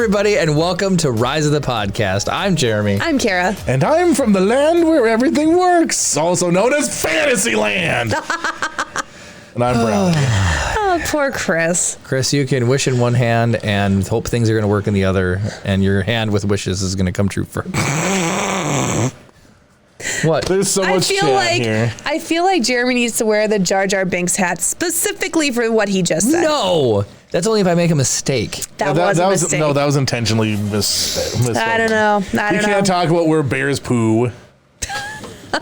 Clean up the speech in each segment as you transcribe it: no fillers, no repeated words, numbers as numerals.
everybody, and welcome to Rise of the Podcast. I'm Jeremy. I'm Kara. And I'm from the land where everything works, also known as Fantasyland. And I'm Brownie. Oh, poor Chris. Chris, you can wish in one hand and hope things are going to work in the other, and your hand with wishes is going to come true first. What? There's so much chat here. I feel like Jeremy needs to wear the Jar Jar Binks hat specifically for what he just said. No, that's only if I make a mistake. That was a mistake. No, that was intentionally misspoken. I don't know. You can't talk about where bears poo.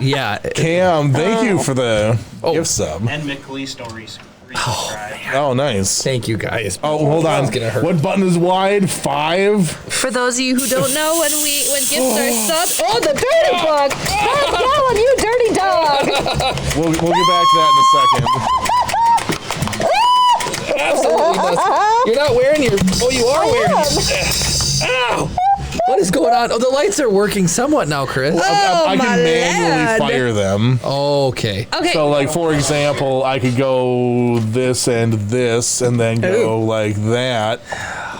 Yeah. Cam, thank you for the gift sub. And McLeese stories. Oh, nice. Thank you, guys. Oh, hold on. What button is wide? 5? For those of you who don't know, when gifts are subbed, the dirty book. That's Gallon, you dirty dog. We'll get back to that in a second. Absolutely not. You're not wearing your... Oh, you are wearing your... Ow! What is going on? Oh, the lights are working somewhat now, Chris. I can manually fire them. Okay. So, like, for example, I could go this, and then go like that,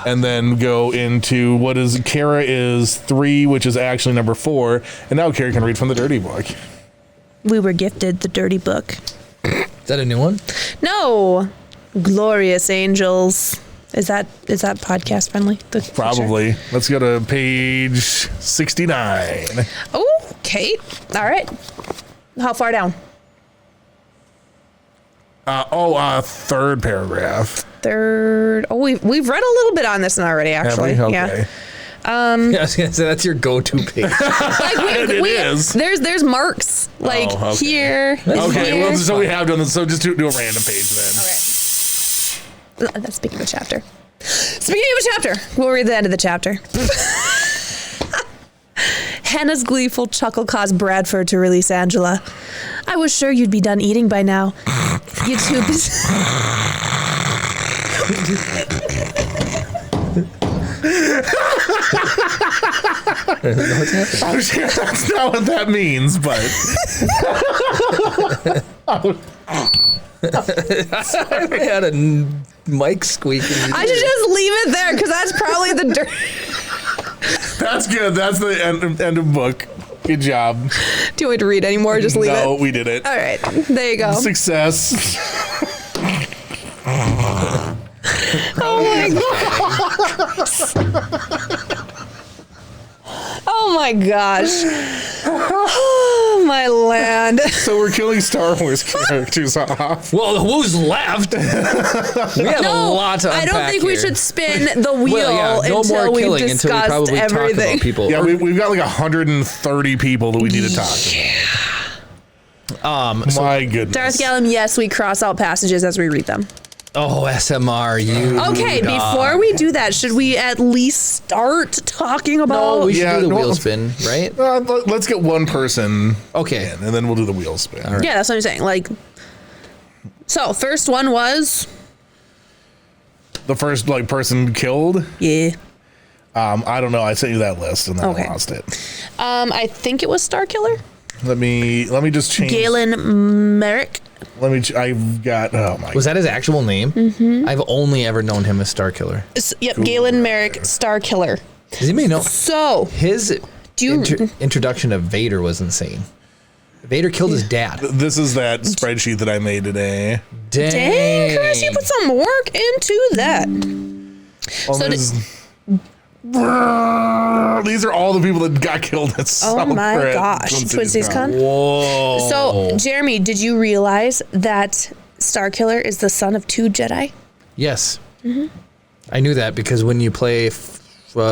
and then go into what is Kara is 3, which is actually number 4, and now Kara can read from the dirty book. We were gifted the dirty book. Is that a new one? No. Glorious Angels. Is that podcast friendly? Probably. Let's go to page 69. Okay. All right. How far down? Third paragraph. Third. Oh, we've read a little bit on this one already, actually. Okay. Yeah. I was gonna say that's your go-to page. It is. There's marks here. Okay. Here. Well, so we have done this. So just do a random page then. Okay. That's speaking of a chapter. Speaking of a chapter, we'll read the end of the chapter. Hannah's gleeful chuckle caused Bradford to release Angela. I was sure you'd be done eating by now. You too busy. I'm sure that's not what that means, but. I had a mic squeaking. I should just leave it there because that's probably the dirt. That's good. That's the end of book. Good job. Do you want me to read anymore? Just leave it. No, we did it. All right. There you go. Success. Oh my god. Oh my gosh. Oh my land. So we're killing Star Wars characters off. Well, who's left? We have a lot to unpack. I don't think we should spin the wheel until we've discussed everything. Talk about people. Yeah, we've got like 130 people that we need to talk to. My goodness. Darth Gallum, yes, we cross out passages as we read them. Oh, SMR, you. Okay, before we do that, should we at least start talking about... No, we should do the wheel spin, right? Let's get one person in, and then we'll do the wheel spin. All right. Yeah, that's what I'm saying. So, first one was... The first, person killed? Yeah. I don't know. I sent you that list, and then I lost it. I think it was Starkiller. Let me just change... Galen Merrick. I've got... Oh, my... Was that his actual name? Mm-hmm. I've only ever known him as Starkiller. Yep, Galen Merrick, Starkiller. Does anybody know? So... His introduction of Vader was insane. Vader killed his dad. This is that spreadsheet that I made today. Dang, Chris, you put some work into that. These are all the people that got killed at Oh my gosh. Twin Cities Con. Whoa. So, Jeremy, did you realize that Starkiller is the son of 2 Jedi? Yes. Mm-hmm. I knew that because when you play Jedi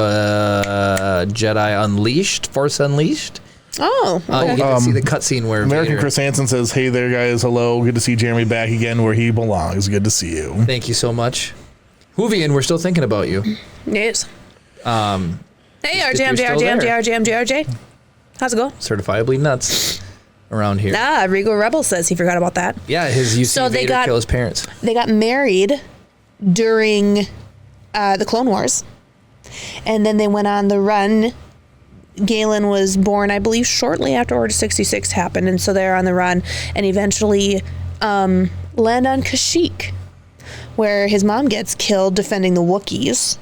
Unleashed, Force Unleashed, you get to see the cutscene where American Vader... Chris Hansen says, "Hey there, guys. Hello. Good to see Jeremy back again where he belongs. Good to see you." Thank you so much. Hoovian, we're still thinking about you. Yes. Hey, RJ. How's it going? Certifiably nuts around here. Regal Rebel says he forgot about that. Yeah, you see Vader kill his parents. They got married during the Clone Wars, and then they went on the run. Galen was born, I believe, shortly after Order 66 happened, and so they're on the run, and eventually land on Kashyyyk, where his mom gets killed defending the Wookiees.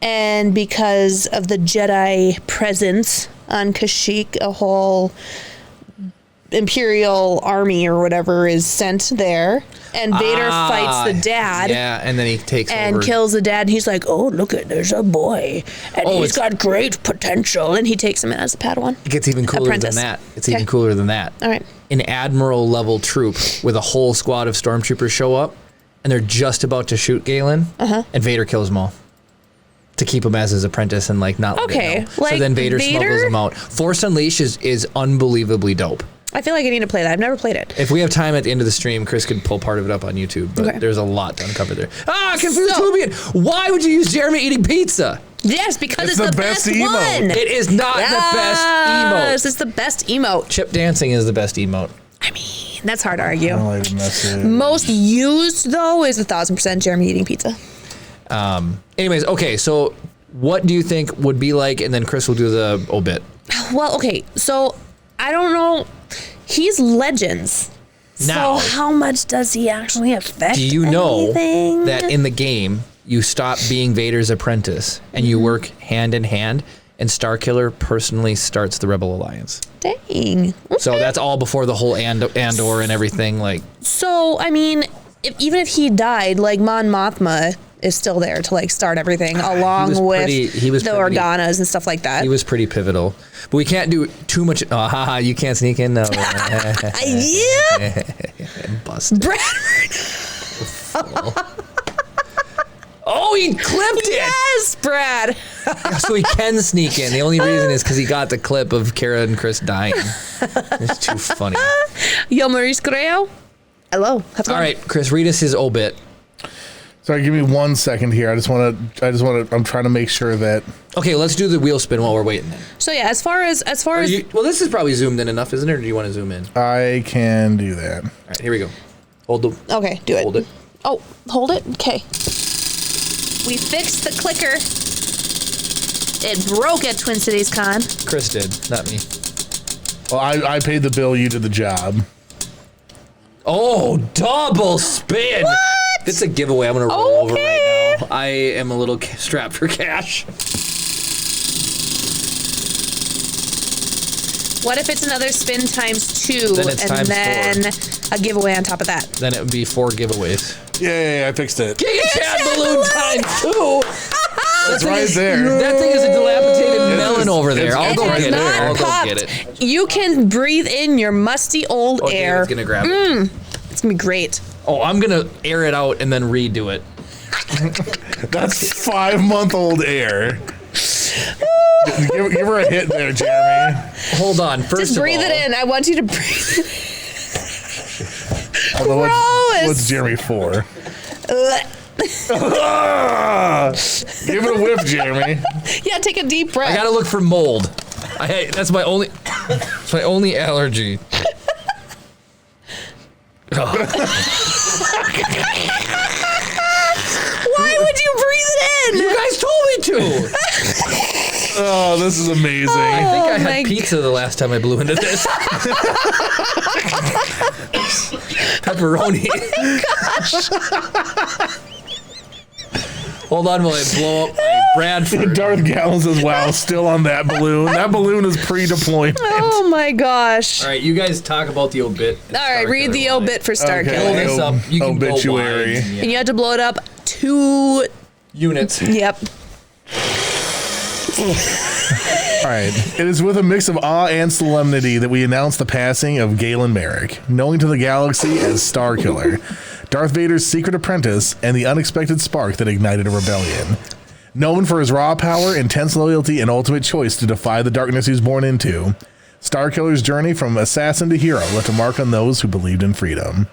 And because of the Jedi presence on Kashyyyk, a whole Imperial army or whatever is sent there. And Vader fights the dad. Yeah, and then he takes and over. kills the dad. And he's like, oh, look, there's a boy. And he's got great potential. And he takes him in as a Padawan. It gets even cooler Apprentice. than that. It's even cooler than that. All right. An admiral level troop with a whole squad of stormtroopers show up, and they're just about to shoot Galen, and Vader kills them all to keep him as his apprentice and like not let it know. Like so then Vader smuggles him out. Force Unleashed is unbelievably dope. I feel like I need to play that. I've never played it. If we have time at the end of the stream, Chris could pull part of it up on YouTube, but there's a lot to uncover there. Confused Tubian. Why would you use Jeremy eating pizza? Yes, because it's the best emote. one. It is not the best emote. Yes, it's the best emote. Chip dancing is the best emote. I mean, that's hard to argue. I don't like the message. Most used, though, is 1,000% Jeremy eating pizza. Anyways, okay, so what do you think would be like, and then Chris will do the obit. Well, okay, so I don't know. He's Legends. Now, so how much does he actually affect do you know anything? that in the game, you stop being Vader's apprentice, and you work hand in hand, and Starkiller personally starts the Rebel Alliance. Dang. Okay. So that's all before the whole Andor and everything, like... So, I mean, even if he died, like, Mon Mothma is still there to like start everything along with the Organas and stuff like that. He was pretty pivotal, but we can't do too much. Oh, haha, you can't sneak in. No. Yeah. Busted. Bradford. Oh, he clipped it. Yes, Brad. So he can sneak in. The only reason is because he got the clip of Kara and Chris dying. It's too funny. Yo, Maurice Correo. Hello. All right, Chris, read us his obit. Sorry, give me 1 second here. I'm trying to make sure that. Okay, let's do the wheel spin while we're waiting then. So yeah, as far as well, this is probably zoomed in enough, isn't it? Or do you want to zoom in? I can do that. All right, here we go. Hold the. Okay, do it. Hold it. Oh, hold it. Okay. We fixed the clicker. It broke at Twin Cities Con. Chris did, not me. Well, I paid the bill. You did the job. Oh, double spin! What? It's a giveaway. I'm gonna roll over right now. I am a little strapped for cash. What if it's another spin times 2 Then it's and times then 4. a giveaway on top of that? Then it would be 4 giveaways. Yeah, I fixed it. Giga Chad balloon times 2. That's right there. That thing is a dilapidated melon over there. I'll go get it. I'll go Popped. get it. You can breathe in your musty old air. David's gonna grab it. It's gonna be great. Oh, I'm gonna air it out and then redo it. That's 5-month-old air. give her a hit there, Jeremy. Hold on. First Just of breathe all, it in. I want you to breathe it in. What's Jeremy for? Give it a whiff, Jeremy. Yeah, take a deep breath. I gotta look for mold. That's my only. That's my only allergy. Why would you breathe it in? You guys told me to. Oh, this is amazing. I think I my had pizza the last time I blew into this. Pepperoni. Hold on while I blow up my Bradford. Darth Gallon says, wow, still on that balloon. That balloon is pre-deployment. Oh my gosh. All right, you guys talk about the obit. All right, read the obit for Starkiller. Blow this up. You can Obituary. Go wide. And you have to blow it up 2 units. Yep. All right. It is with a mix of awe and solemnity that we announce the passing of Galen Merrick, known to the galaxy as Starkiller, Darth Vader's secret apprentice and the unexpected spark that ignited a rebellion. Known for his raw power, intense loyalty, and ultimate choice to defy the darkness he was born into, Starkiller's journey from assassin to hero left a mark on those who believed in freedom.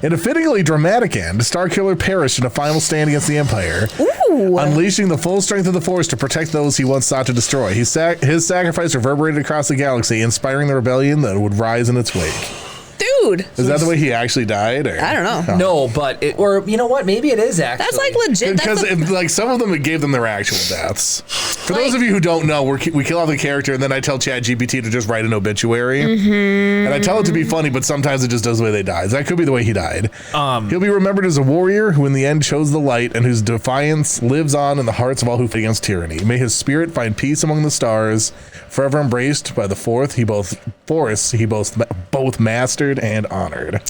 In a fittingly dramatic end, Starkiller perished in a final stand against the Empire, unleashing the full strength of the Force to protect those he once sought to destroy. His sacrifice reverberated across the galaxy, inspiring the rebellion that would rise in its wake. Dude, dude. Is that the way he actually died? Or? I don't know. No, but or you know what? Maybe it is actually. That's like legit. Because That's like some of them, it gave them their actual deaths. For those of you who don't know, we kill off the character, and then I tell ChatGPT to just write an obituary, and I tell it to be funny, but sometimes it just does the way they die. That could be the way he died. He'll be remembered as a warrior who, in the end, chose the light, and whose defiance lives on in the hearts of all who fight against tyranny. May his spirit find peace among the stars, forever embraced by the forests he both mastered and honored.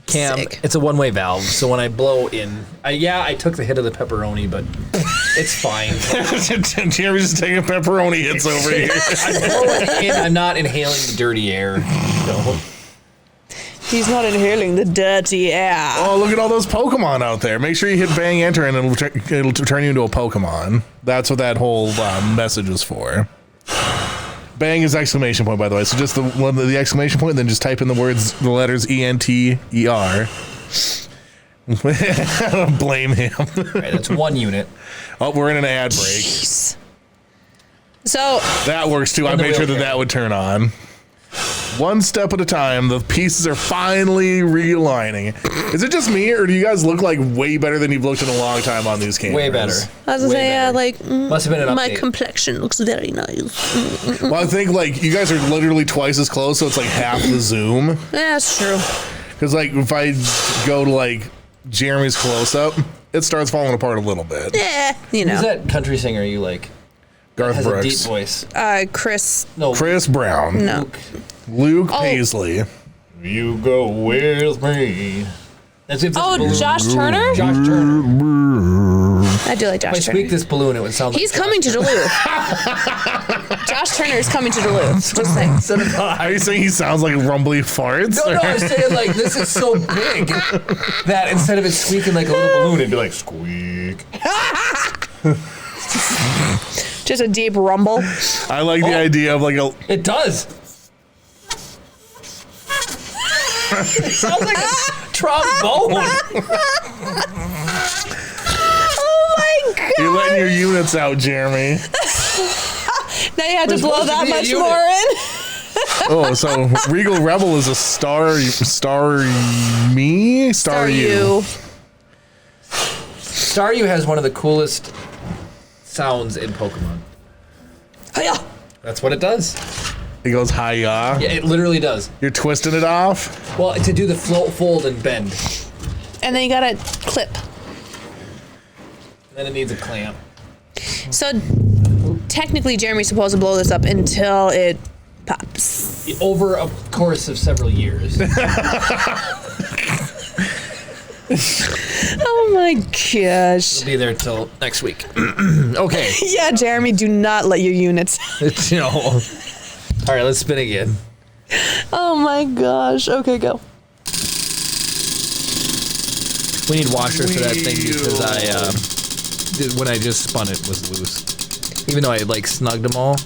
Cam, Sick. it's a one-way valve, so when I blow in, I took the hit of the pepperoni, but it's fine. Jeremy's just taking pepperoni hits over here. I'm blowing in, I'm not inhaling the dirty air. No. He's not inhaling the dirty air. Oh, look at all those Pokemon out there. Make sure you hit bang enter and it'll turn you into a Pokemon. That's what that whole message was for. Bang is exclamation point, by the way. So just the exclamation point, then just type in the letters ENTER. Blame him. Right, that's 1 unit. Oh, we're in an ad break. Jeez. So That works too. I And the made sure wheelchair. that would turn on. One step at a time, the pieces are finally realigning. Is it just me, or do you guys look like way better than you've looked in a long time on these cameras? Way better. I was gonna Way say, yeah, better. like Must have been an my update. complexion looks very nice. Well, I think like you guys are literally twice as close, so it's like half the zoom. Yeah, that's true. Because like if I go to like Jeremy's close up, it starts falling apart a little bit. Yeah, you Who's know. that country singer you like? Garth Has a deep Brooks, voice. Chris. No. Chris Brown, No. Luke Oh. Paisley. You go with me. That's if this Oh, balloon- Josh Turner? Josh Turner. I do like If I Josh squeak Turner. this balloon, it would sound like He's coming to Duluth. Josh Turner is coming to Duluth. Just saying. Are you saying he sounds like rumbly farts? No, I'm saying like this is so big that instead of it squeaking like a little balloon, it'd be like squeak. Just a deep rumble. I like the idea of like a. It does. It sounds like a trombone. Oh my god! You're letting your units out, Jeremy. Now you have to We're blow supposed to that be a much unit. more in. Oh, so Regal Rebel is a star you. Staryu has one of the coolest sounds in Pokemon. Hiya! That's what it does. He goes hi-ya. Yeah, it literally does. You're twisting it off. Well, to do the float, fold, and bend. And then you gotta clip. Then it needs a clamp. So technically, Jeremy's supposed to blow this up until it pops. Over a course of several years. Oh my gosh! Be there till next week. Okay. Yeah, Jeremy, do not let your units. It's, you know. All right, let's spin again. Oh my gosh! Okay, go. We need washers for that thing because when I just spun it was loose. Even though I like snugged them all.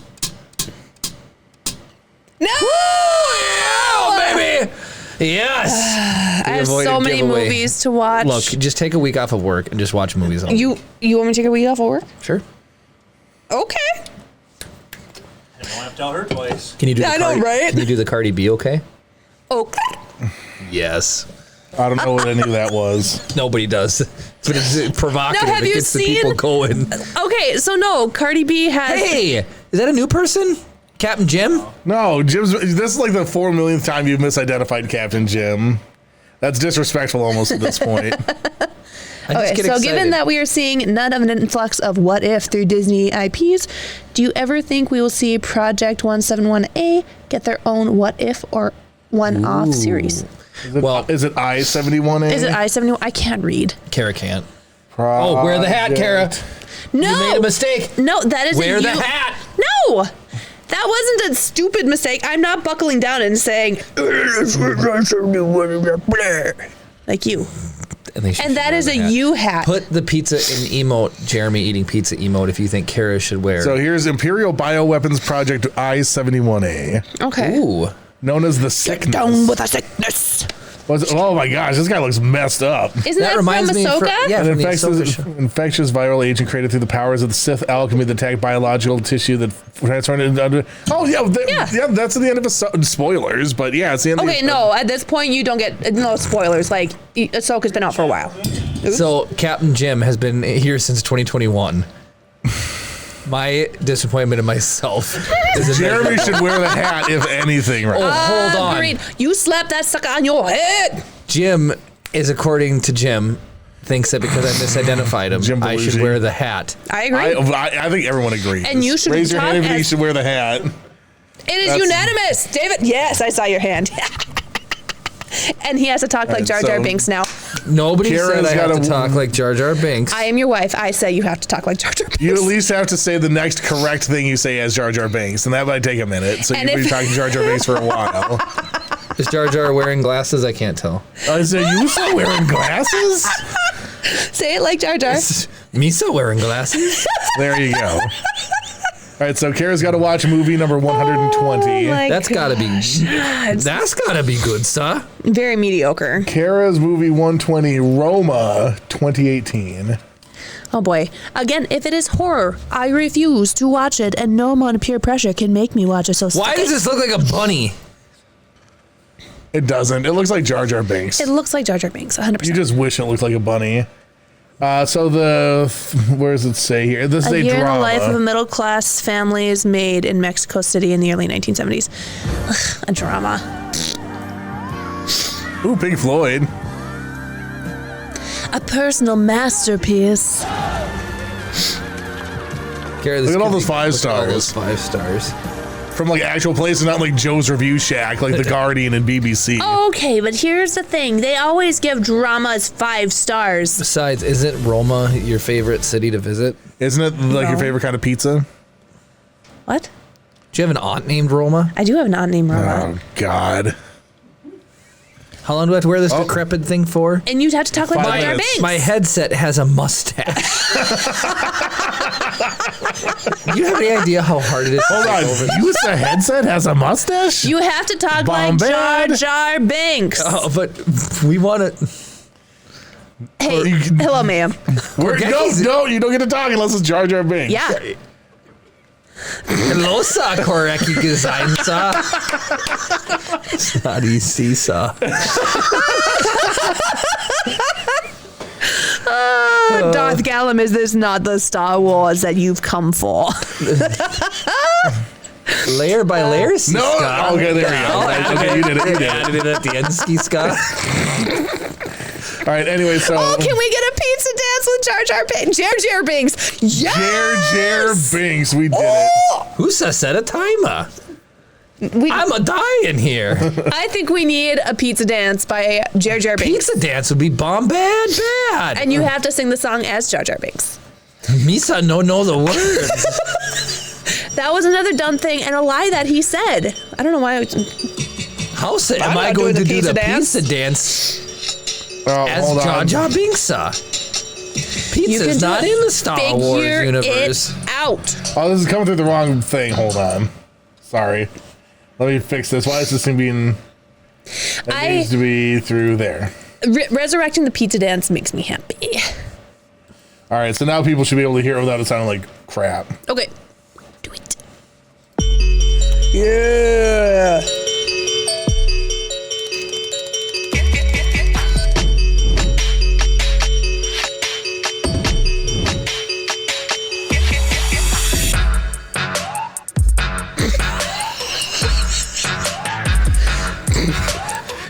No! Oh, baby! Yes! I have avoided so many giveaway. movies to watch. Look, just take a week off of work and just watch movies all you want me to take a week off of work? Sure. Okay. I don't have to tell her twice. Can you do the I know, right? Can you do the Cardi B okay? Okay. Yes. I don't know what any of that was. Nobody does. But it's provocative. Now, have it you gets the seen- people going. Okay, so no, Cardi B has. Hey, is that a new person? Captain Jim? No, Jim's. This is like the 4 millionth time you've misidentified Captain Jim. That's disrespectful almost at this point. I just Okay, get so excited. given that we are seeing none of an influx of what if through Disney IPs, do you ever think we will see Project 171A get their own what if or one-off series? Well, Is it I-71A? Is it I-71? I can't read. Kara can't. Oh, wear the hat, Kara. No. You made a mistake. No, that isn't Wear the you. hat. No. That wasn't a stupid mistake. I'm not buckling down and saying like you. And that is a you hat. Put the pizza in emote, Jeremy eating pizza emote, if you think Kara should wear. So here's Imperial Bioweapons Project I-71A, Okay. Ooh. known as the Sickness. Down with a sickness. Oh my gosh, this guy looks messed up. Isn't that from Ahsoka? Yeah, An from the Ahsoka show. infectious viral agent created through the powers of the Sith alchemy that attacked biological tissue that transformed it into. Oh yeah, that's at the end of spoilers, but yeah, it's the end. Okay, no, at this point you don't get no spoilers. Like Ahsoka's been out for a while. So Captain Jim has been here since 2021. My disappointment in myself is Jeremy should wear the hat, if anything, right? Oh, hold on. Agreed. You slap that sucker on your head. Jim is, according to Jim, thinks that because I misidentified him, Jim I should Belushi. wear the hat. I agree. I think everyone agrees. And you should raise your talk hand if you as- should wear the hat. It is unanimous, David. Yes, I saw your hand. And he has to talk like Jar Jar so- Binks now. Nobody Kara's said I have gotta- to talk like Jar Jar Binks. I am your wife. I say you have to talk like Jar Jar Binks. You at least have to say the next correct thing you say as Jar Jar Binks, and that might take a minute. So And you've been if- talking Jar Jar Binks for a while. Is Jar Jar wearing glasses? I can't tell. Is it you still wearing glasses? Say it like Jar Jar. Misa wearing glasses? There you go. All right, so Kara's got to watch movie number 120. Oh my That's gotta be. God. That's gotta be good, sir. Very mediocre. Kara's movie 120, Roma 2018. Oh boy. Again, if it is horror, I refuse to watch it, and no amount of peer pressure can make me watch it. So Why does this look like a bunny? It doesn't. It looks like Jar Jar Binks. It looks like Jar Jar Binks, 100%. You just wish it looked like a bunny. So where does it say here? This is A a year in the drama. life of a middle-class family is made in Mexico City in the early 1970s. Ugh, a drama. Ooh, Pink Floyd. A personal masterpiece. Gary, Look at all those 5 look at all those stars. 5 stars. From like actual places, not like Joe's Review Shack, like The Guardian and BBC. Okay, but here's the thing. They always give dramas 5 stars. Besides, isn't Roma your favorite city to visit? Isn't it like your No. favorite kind of pizza? What? Do you have an aunt named Roma? I do have an aunt named Roma. Oh, God. How long do I have to wear this decrepit thing for? And you'd have to talk like 5 Jar Jar minutes. Binks. My headset has a mustache. Do you have any idea how hard it is to Hold take on. over? You the headset has a mustache? You have to talk like Jar Bombad. Jar Binks. Oh, but we want to. Hey, you can- hello, ma'am. No, you don't get to talk unless it's Jar Jar Binks. Yeah. Hello, sa koreki design sa. Snotty sisa. Darth Gallum, is this not the Star Wars that you've come for? Layer by layer, No. Siska. Okay, there we go. Okay, you did it. You did it. Added it at the end, Skiska. All right. Anyway, so Oh, can we get a pizza dance with Jar Jar Binks? Jar Jar Binks. Yes! Jar Binks, we did it. Who set a timer? I'm a dying here. I think we need a pizza dance by Jar Jar Binks. Pizza dance would be bomb bad. And you have to sing the song as Jar Jar Binks. Misa no know the words. That was another dumb thing and a lie that he said. I don't know why. How am I'm I not going doing to the do the pizza pizza dance. dance as Hold Jar on. Jar Binksa? You Pizza's can not do in the Star Wars Figure universe. it out. Oh, this is coming through the wrong thing. Hold on. Sorry. Let me fix this. Why is this thing being... It needs to be through there. Resurrecting the pizza dance makes me happy. All right, so now people should be able to hear it without it sounding like crap. Okay. Do it. Yeah.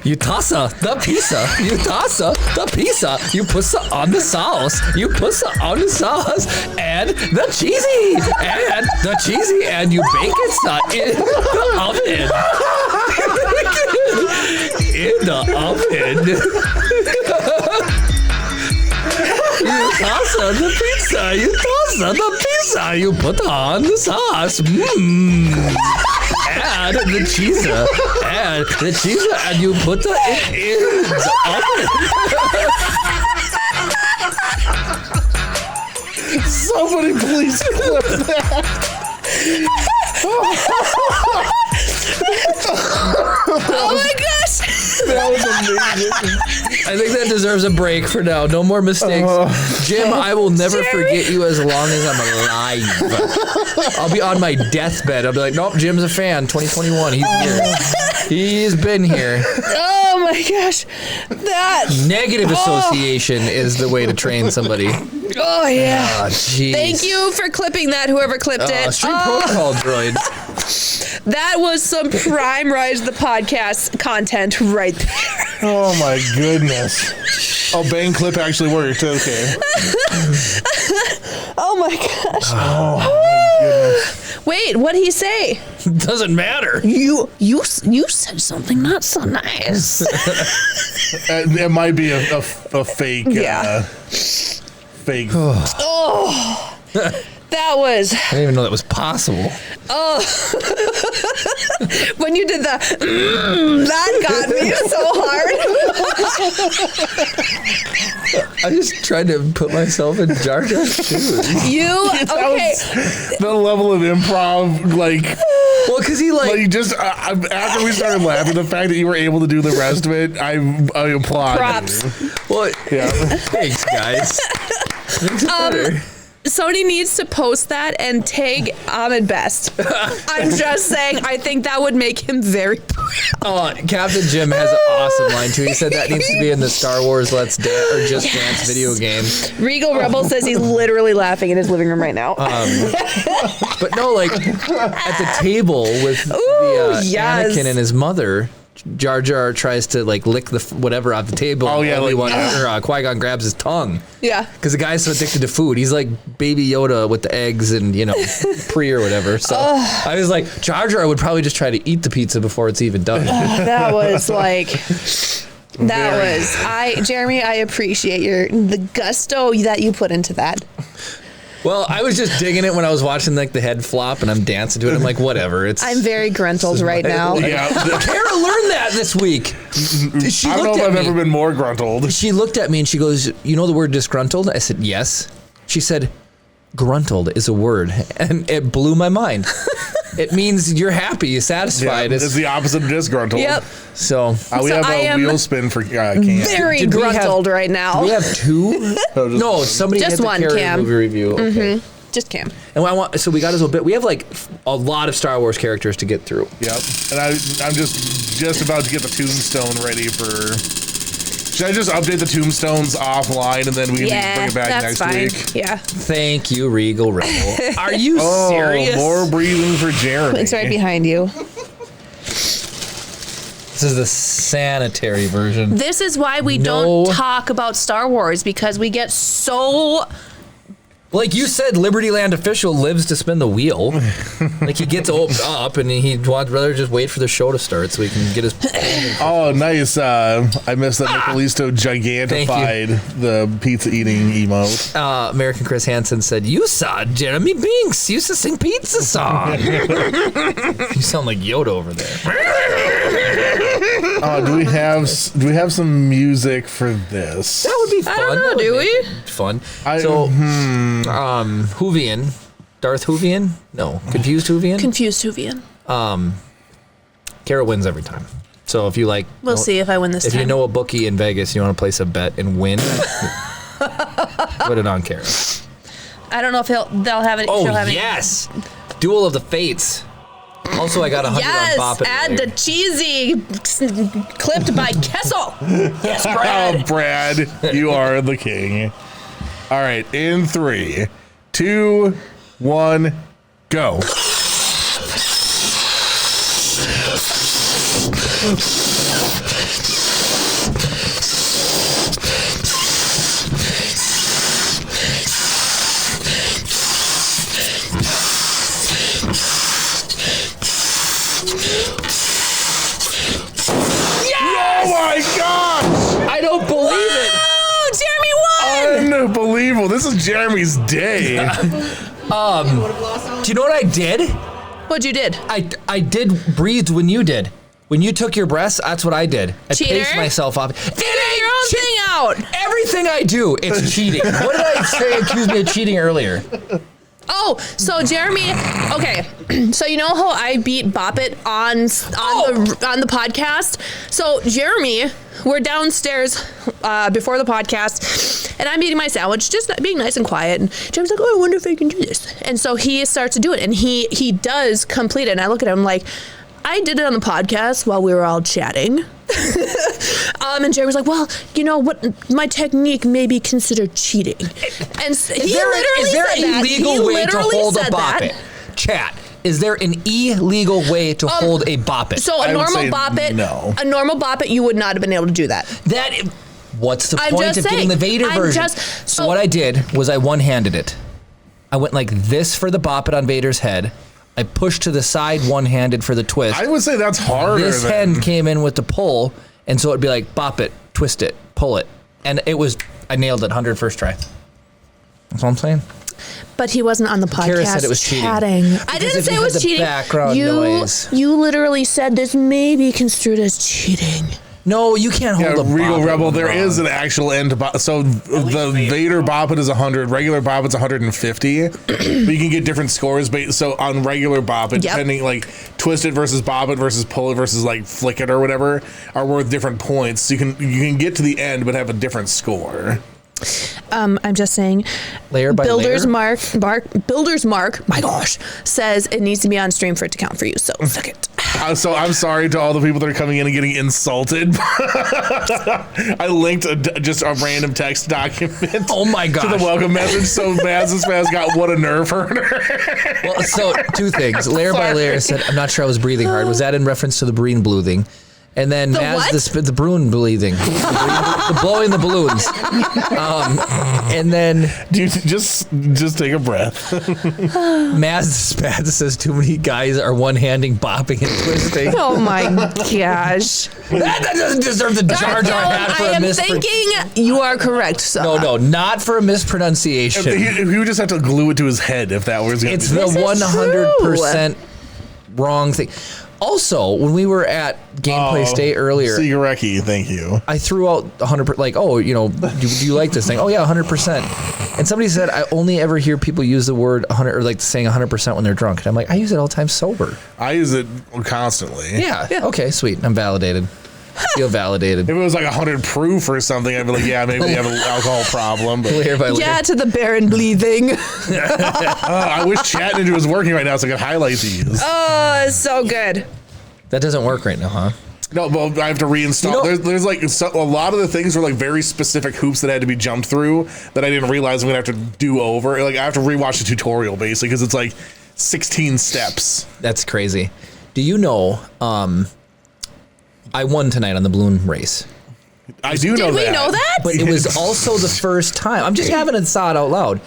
You tossa the pizza. You tossa the pizza. You put it on the sauce. You put it on the sauce and the cheesy and the cheesy and you bake it in the oven. In the oven. You tossa the pizza. You tossa the pizza. You put on the sauce. And the cheese, and you put it in the oven. Somebody please clip that. Oh my gosh! That was I think that deserves a break for now. No more mistakes. Jim, I will never forget you as long as I'm alive. I'll be on my deathbed. I'll be like, nope, Jim's a fan. 2021, he's here. He's been here. Oh my gosh. That Negative association is the way to train somebody. Oh yeah. Oh, jeez. Thank you for clipping that, whoever clipped it. Street protocol droid. That was some prime Rise the Podcast content right there. Oh my goodness. Oh, bang clip actually worked. Okay. Oh my gosh. Oh my goodness. Wait, what'd he say? Doesn't matter. You said something not so nice. It might be a fake. Yeah. Fake. Oh. That was. I didn't even know that was possible. Oh. When you did the, that got me so hard. I just tried to put myself in Jar Jar's shoes. Okay. The level of improv, like. Well, because he Like just after we started laughing, the fact that you were able to do the rest of it, I applaud. Props. You. Well, Yeah. thanks, guys. Makes it better. Somebody needs to post that and tag Ahmed Best. I'm just saying, I think that would make him very proud. Captain Jim has an awesome line too. He said that needs to be in the Star Wars Let's Dance or Just Dance video game. Regal Rebel says he's literally laughing in his living room right now. But no, like at the table with yes. Anakin and his mother, Jar Jar tries to like lick the whatever off the table. Oh yeah, Qui-Gon grabs his tongue. Yeah. Because the guy's so addicted to food. He's like Baby Yoda with the eggs and, pre or whatever. So I was like, Jar Jar would probably just try to eat the pizza before it's even done. That was like, Jeremy, I appreciate the gusto that you put into that. Well, I was just digging it when I was watching like the head flop and I'm dancing to it. I'm like, whatever. I'm very gruntled right now. Yeah. Kara learned that this week. I don't know if I've ever been more gruntled. She looked at me and she goes, you know the word disgruntled? I said, yes. She said, gruntled is a word. And it blew my mind. It means you're happy, you're satisfied. Yeah, it's the opposite of disgruntled. Yep. So we have a wheel spin for Cam. Very gruntled right now. Do we have two? No, somebody just hit the one, Kara Cam. movie review. Okay. Just Cam. And so we got his little bit. We have like a lot of Star Wars characters to get through. Yep. And I'm just about to get the tombstone ready for. Should I just update the tombstones offline and then we can bring it back next week? Yeah. Thank you, Regal Rebel. Are you serious? More breathing for Jeremy. It's right behind you. This is the sanitary version. This is why we don't talk about Star Wars, because we get so... Like you said, Liberty Land official lives to spin the wheel. Like he gets opened up and he'd rather just wait for the show to start so he can get his... Oh, nice. I missed that Nicolisto gigantified the pizza eating emote. American Chris Hansen said, you saw Jeremy Binks used to sing pizza song. You sound like Yoda over there. Do we have some music for this? That would be fun. I don't know, do we? Fun. Hoovian. Darth Hoovian? No. Confused Hoovian? Confused Hoovian. Kara wins every time. So if you like... We'll see if I win this time. If you know a bookie in Vegas, you want to place a bet and win, put it on Kara. I don't know if they'll have it. Oh, yes! Duel of the Fates. Also, I got 100 on Bop It. Add the cheesy clipped by Kessel. Yes, Brad. Oh, Brad, you are the king. All right, in 3, 2, 1, go. Oh my gosh! I don't believe it. Oh, Jeremy won! Unbelievable. This is Jeremy's day. Do you know what I did? What'd you did? I did breathe when you did. When you took your breaths, that's what I did. I Cheater? paced myself off. Figure your own thing out. Everything I do, it's cheating. What did I say accused me of cheating earlier? Oh, so Jeremy, okay. So you know how I beat Bop It on the podcast? So Jeremy we're downstairs before the podcast, and I'm eating my sandwich, just being nice and quiet. And Jeremy's like, "Oh, I wonder if I can do this." And so he starts to do it, and he does complete it. And I look at him like, I did it on the podcast while we were all chatting. And Jerry was like, "Well, you know what? My technique may be considered cheating." And Is there a legal way to hold a bop it? Chat. Is there an illegal way to hold a bop it? So a normal bop it, you would not have been able to do that. What's the point of getting the Vader version? So what I did was I one-handed it. I went like this for the bop it on Vader's head. I pushed to the side one-handed for the twist. I would say that's harder. This hand came in with the pull, and so it'd be like bop it, twist it, pull it. And I nailed it 100 first try. That's what I'm saying. But he wasn't on the podcast. Kara said it was chatting. I didn't say it was cheating. Background noise. You literally said this may be construed as cheating. No, you can't hold a Regal bop Rebel, there is an actual end to bop. So the Vader bop it is 100. Regular bop it's 150. But you can get different scores. So on regular bop it, depending like twist it versus bop it versus pull it versus like flick it or whatever, are worth different points. So you can get to the end but have a different score. I'm just saying. Layer by Builder's layer. Builder's Mark. My gosh, says it needs to be on stream for it to count for you. So suck it. So I'm sorry to all the people that are coming in and getting insulted. I linked just a random text document. Oh my gosh. To the welcome message. So this man's got what a nerve herder. Well, so two things. Layer by layer said, I'm not sure I was breathing hard. Was that in reference to the Breen Bluthing? And then the Bruin breathing, the blowing the balloons, and then dude, just take a breath. Maz the Spaz says too many guys are one-handing, bopping, and twisting. Oh my gosh, that doesn't deserve the Jar Jar hat for a thinking you are correct. So. No, not for a mispronunciation. He would just have to glue it to his head if that was. It's the 100% wrong thing. Also, when we were at Gameplay State earlier, Sigareki, thank you. I threw out 100%, like, do you like this thing? Oh yeah, 100%. And somebody said I only ever hear people use the word 100 or like saying 100% when they're drunk. And I'm like, I use it all the time sober. I use it constantly. Yeah. Okay, sweet. I'm validated. Feel validated. If it was like 100 proof or something, I'd be like, yeah, maybe they have an alcohol problem. But layer by layer. Yeah, to the Baron breathing. I wish Chat Ninja was working right now so I could highlight these. Oh, it's so good. That doesn't work right now, huh? No, but I have to reinstall. There's like a lot of the things were like very specific hoops that had to be jumped through that I didn't realize I'm gonna have to do over. Like I have to rewatch the tutorial basically because it's like 16 steps. That's crazy. Do you know? I won tonight on the balloon race. I do know that. Did we know that? But it was also the first time. I'm just having a thought out loud.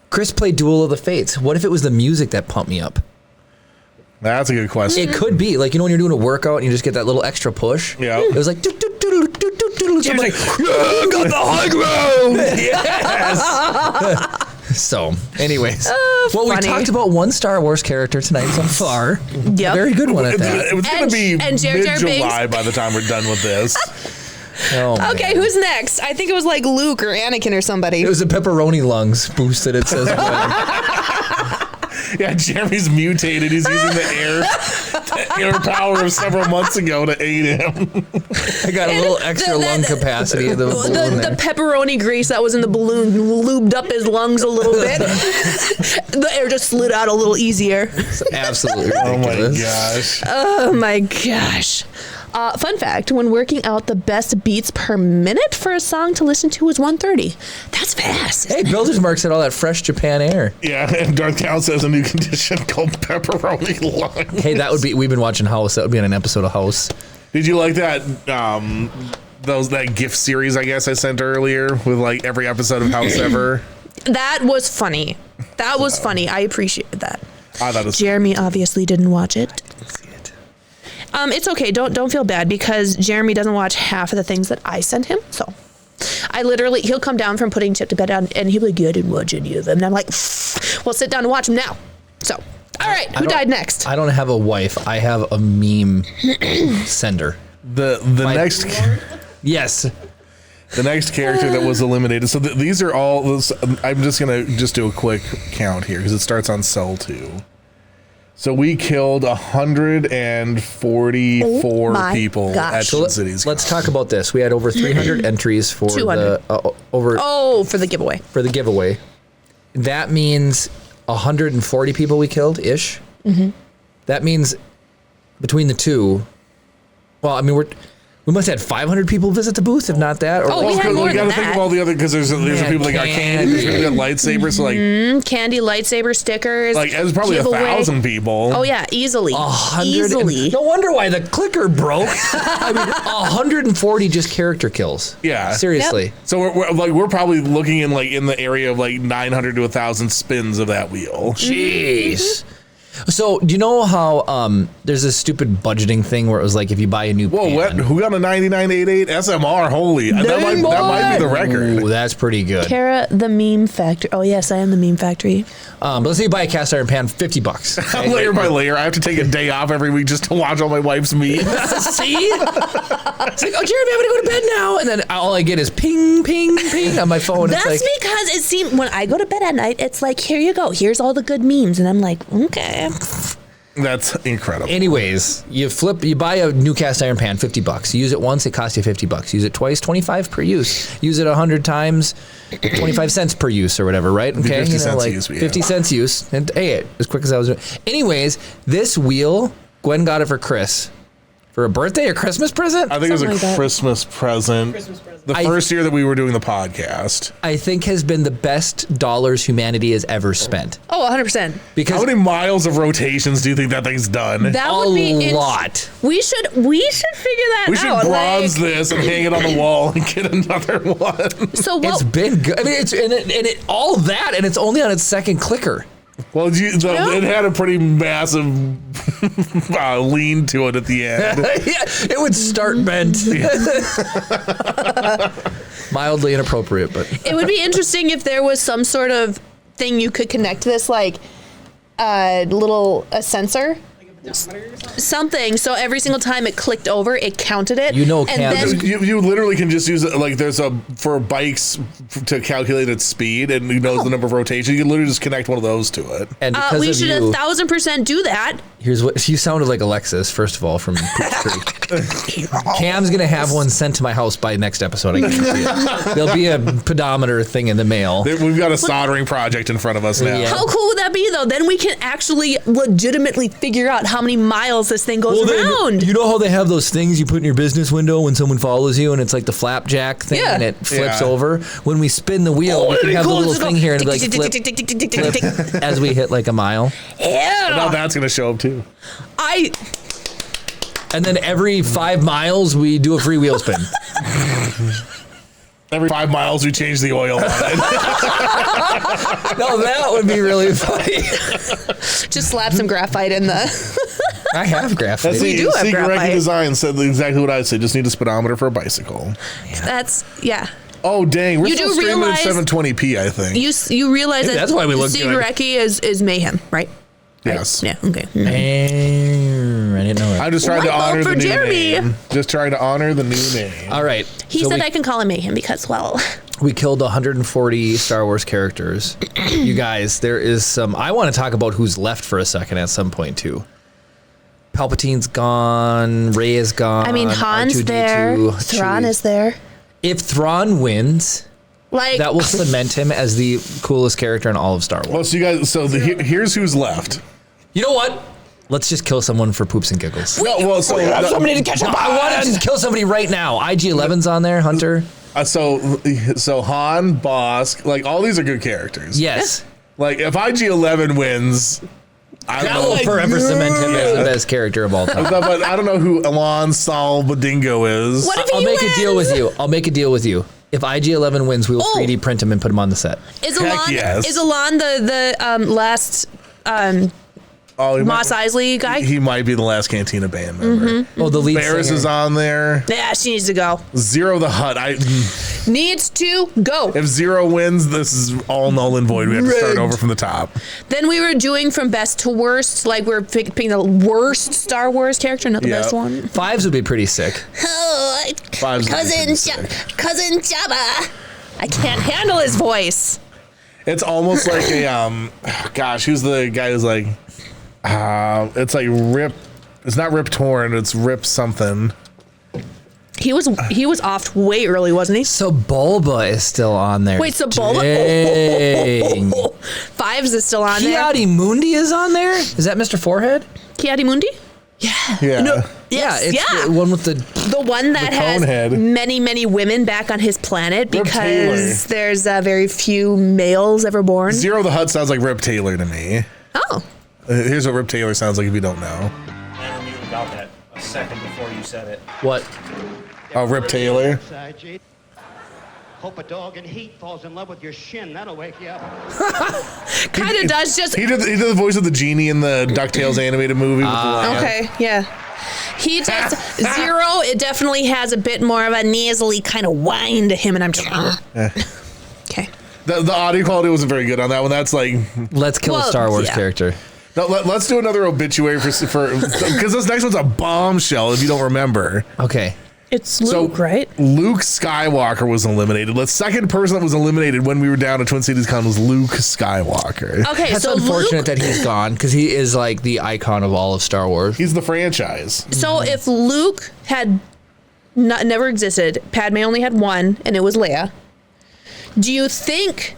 Chris played Duel of the Fates. What if it was the music that pumped me up? That's a good question. It could be. Like, when you're doing a workout and you just get that little extra push. Yeah. It was like, so I'm like, yeah, got the high ground. Yes. So, anyways. We talked about one Star Wars character tonight so far. Yep. Very good one at that. It was going to be mid-July by the time we're done with this. Oh, okay, who's next? I think it was like Luke or Anakin or somebody. It was the pepperoni lungs boosted, it says. Yeah, Jeremy's mutated. He's using the air power of several months ago to aid him. I got a little extra lung capacity in the balloon the pepperoni grease that was in the balloon lubed up his lungs a little bit. The air just slid out a little easier. It's absolutely ridiculous. Oh my gosh. Fun fact, when working out, the best beats per minute for a song to listen to is 130. That's fast. Hey, Builder's Mark said all that fresh Japan air. Yeah, and Darth Count says a new condition called pepperoni lung. Hey, we've been watching House. That would be on an episode of House. Did you like that that GIF series I guess I sent earlier with like every episode of House ever? That was funny. That was funny. I appreciated that. I thought it was Jeremy obviously didn't watch it. It's okay. Don't feel bad because Jeremy doesn't watch half of the things that I send him. So he'll come down from putting Chip to bed and he'll be like, I didn't watch any of them. And I'm like, well, sit down and watch them now. So, all right, who died next? I don't have a wife. I have a meme sender. The next. Yes. The next character that was eliminated. So these are all. I'm just gonna do a quick count here because it starts on cell 2. So we killed 144 Oh my people gosh. at So Twin Cities. Let's talk about this. We had over 300 entries for 200. For the giveaway. for the giveaway. That means 140 people we killed ish. Mm-hmm. That means between the two. Well, I mean we must have had 500 people visit the booth, if not that. Or Oh, we had more we got to than think that. of all the other because there's people that got candy, there's people that got lightsabers, so like Candy, lightsaber, stickers. it was probably giveaway. 1,000 people. Oh yeah, easily. 100 Easily. No wonder why the clicker broke. I mean, 140 just character kills. Yeah. Seriously. So we're probably looking in the area of 900 to 1,000 spins of that wheel. Jeez. So, do you know how there's this stupid budgeting thing where it was like if you buy a new Whoa, pan, what? Who got a 9988 SMR? Holy, that might be the record. Ooh, that's pretty good. Kara, the meme factory. Oh yes, I am the meme factory. But let's say you buy a cast iron pan, $50. Okay? Layer by layer, I have to take a day off every week just to watch all my wife's meat. See? It's like, oh, Jeremy, I'm gonna go to bed now, and then all I get is ping, ping, ping on my phone. That's it's like, because it seems when I go to bed at night, it's like, here you go. Here's all the good memes, and I'm like, okay. That's incredible. anyways, you buy a new cast iron pan, $50. You use it once, it costs you $50. Use it twice, 25 per use. Use it 100 times, 25 cents per use or whatever, right? Okay, 50 cents use, 50 cents use. And hey, as quick as I was doing. Anyways, this wheel, Gwen got it for Chris. For a birthday or Christmas present? I think it was Something a like that. Christmas present. The first year that we were doing the podcast. I think has been the best dollars humanity has ever spent. Oh, 100%. Because How many miles of rotations do you think that thing's done? That a would be lot. We should figure that We should out. bronze this and hang it on the wall and get another one. So what? It's been good. I mean, it's all that, and it's only on its second clicker. Well, it had a pretty massive lean to it at the end. Yeah, it would start bent. Mildly inappropriate, but It would be interesting if there was some sort of thing you could connect to this, like a sensor. Something, so every single time it clicked over, it counted it. You know, and Cam- then You literally can just use it there's for bikes to calculate its speed and it knows the number of rotations. You can literally just connect one of those to it. and because we of should you, 1,000% do that. here's what you sounded like Alexis. First of all, from Poop Creek. Cam's gonna have one sent to my house by next episode. I guarantee it. There'll be a pedometer thing in the mail. We've got a soldering project in front of us now. Yeah. How cool would that be, though? Then we can actually legitimately figure out how many miles this thing goes around. You know how they have those things you put in your business window when someone follows you, and it's like the flapjack thing, Yeah. and it flips Yeah. over. When we spin the wheel, we can have the little thing here and like flip as we hit like a mile. Now that's going to show up too. And then every 5 miles, we do a free wheel spin. Every 5 miles, we change the oil on it. No, that would be really funny. Just slap some graphite in the. I have graphite. That's We do have Secret graphite. Recce Design said exactly what I said. Just need a speedometer for a bicycle. That's yeah. Oh, dang. We're You still do streaming at realize- 720p, I think. You realize Maybe that that's why we look good. Sigureki is mayhem, right? Yes. Yeah. Okay. I didn't know that. I'm just trying to One vote honor for the new Jeremy. name. Just trying to honor the new name. All right. He so said we, I can call him mayhem because, well, we killed 140 Star Wars characters. You guys, there is some. I want to talk about who's left for a second at some point, too. Palpatine's gone. Rey is gone. I mean, Han's R2D2, there. Thrawn Chewie. is there. If Thrawn wins, Like that will cement him as the coolest character in all of Star Wars. Well, so you guys, here's who's left. You know what? Let's just kill someone for poops and giggles. No, well, so to catch up. I want to just kill somebody right now. IG-11's on there, Hunter. so Han, Bosk, like all these are good characters. Yes. Like if IG-11 wins, I That don't will know. forever cement him as the best character of all time. But I don't know who Alon Sol Badingo is. What if I'll he make wins? a deal with you. I'll make a deal with you. If IG-11 wins, we will Oh. 3D print him and put him on the set. Is Heck Alon yes. is Alon the last Oh, he Mos might, Eisley guy? he might be the last Cantina band member. Oh, the lead Barris singer. is on there. Yeah, she needs to go. Zero the Hutt. Needs to go. If Zero wins, this is all null and void. We have to start over from the top. Then we were doing from best to worst, like we're picking the worst Star Wars character, not the Yeah. best one. Fives would be pretty sick. Oh, Five's cousin Jabba. I can't handle his voice. It's almost like a gosh, who's the guy who's like, It's like Rip. It's not Rip Torn. It's Rip something. He was off way early, wasn't he? So Bulba is still on there. Wait, so Bulba? Dang. Fives is still on there. Mundi is on there? Is that Mr. Forehead? Kiadi Mundi? Yeah. No, Yeah, yes, it's yeah. the one with the... The one that has Conehead. many women back on his planet Rip because Taylor. there's very few males ever born. Zero the Hutt sounds like Rip Taylor to me. Oh. Here's what Rip Taylor sounds like if you don't know. I don't even got that a second before you said it. What? Oh, Rip Taylor. Hope a dog in heat falls in love with your shin. That'll wake you up. Kind of does just... He did the voice of the genie in the DuckTales animated movie. With the lion. Okay, yeah. He just... Zero, it definitely has a bit more of a nasally kind of whine to him, and I'm just... Okay. The audio quality wasn't very good on that one. That's like... Let's kill a Star Wars character. No, let's do another obituary for because this next one's a bombshell if you don't remember. Okay. It's Luke, right? Luke Skywalker was eliminated. The second person that was eliminated when we were down at Twin Cities Con was Luke Skywalker. Okay, That's so unfortunate that he's gone because he is like the icon of all of Star Wars. He's the franchise. So if Luke had never existed, Padme only had one, and it was Leia, do you think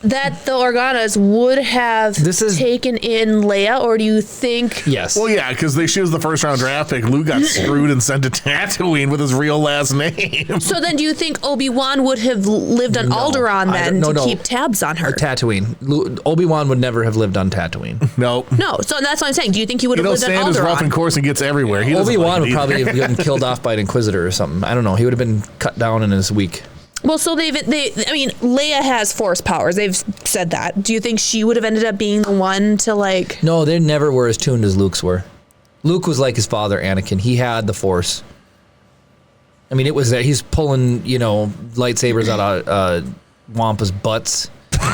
that the Organas would have taken in Leia, or do you think... Yes. Well, yeah, because she was the first round draft pick. Luke got screwed and sent to Tatooine with his real last name. So then do you think Obi-Wan would have lived on Alderaan then to keep tabs on her? Or Tatooine. Obi-Wan would never have lived on Tatooine. Nope. No, so that's what I'm saying. Do you think he would have lived on Sam is rough and Alderaan? course and gets everywhere. He doesn't Obi-Wan like it would probably either. have gotten killed off by an Inquisitor or something. I don't know. He would have been cut down in his week. Well, so Leia has Force powers. They've said that. Do you think she would have ended up being the one to like... No, they never were as tuned as Luke's were. Luke was like his father, Anakin. He had the Force. I mean, it was that he's pulling, lightsabers out of Wampa's butts. Well,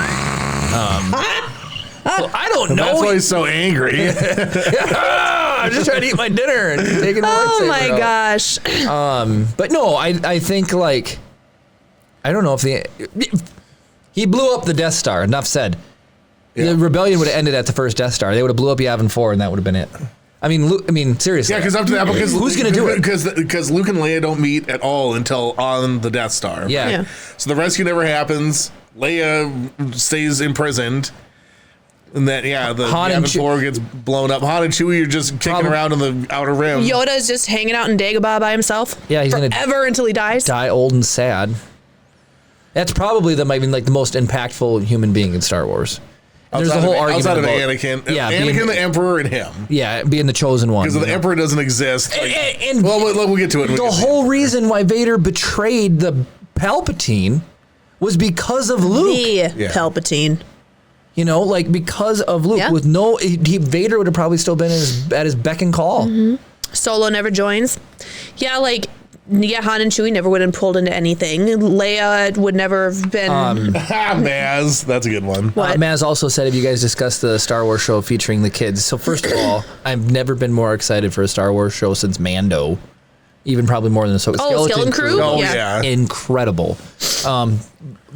I don't know. That's why he's so angry. I'm just trying to eat my dinner and taking the Oh lightsaber my out. gosh. But no, I think like, I don't know if he blew up the Death Star. Enough said. Yeah. The rebellion would have ended at the first Death Star. They would have blew up Yavin 4 and that would have been it. I mean, seriously. Yeah, because up to that, who's going to do it? Because Luke and Leia don't meet at all until on the Death Star. Yeah. So the rescue never happens. Leia stays imprisoned. And then, the Han and Yavin 4 gets blown up. Han and Chewie are just kicking around on the outer rim. Yoda is just hanging out in Dagobah by himself. Yeah, he's going to forever until he dies. die old and sad. That's probably the most impactful human being in Star Wars. And there's the whole argument outside of about Anakin. Yeah, Anakin, the Emperor, and him. Yeah, being the chosen one. Because the Emperor doesn't exist. And we'll get to it. The whole reason why Vader betrayed the Palpatine was because of Luke. Palpatine. Because of Luke. Yeah. With Vader would have probably still been at his beck and call. Mm-hmm. Solo never joins. Yeah, Han and Chewie never would have pulled into anything. Leia would never have been... Maz. That's a good one. What? Maz also said, have you guys discussed the Star Wars show featuring the kids? So first of all, I've never been more excited for a Star Wars show since Mando. Even probably more than the Skeleton Crew? Oh, yeah. Incredible.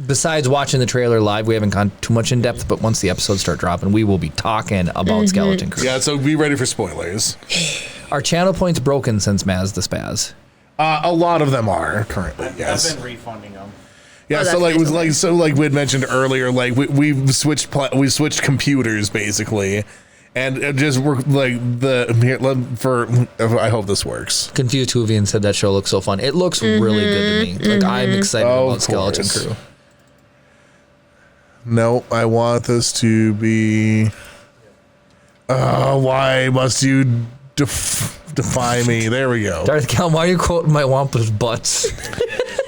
Besides watching the trailer live, we haven't gone too much in depth, but once the episodes start dropping, we will be talking about Skeleton Crew. Yeah, so be ready for spoilers. Are channel points broken since Maz the Spaz? A lot of them are currently, yes. I've been refunding them. Yeah, Oh, so that's we had mentioned earlier, we switched computers basically, and it just worked I hope this works. Confused Huvian said that show looks so fun. It looks really good to me. Like I'm excited about Skeleton course. Crew. No, I want this to be. Why must you defy me? There we go. Darth Cal, why are you quoting my Wampa's butts?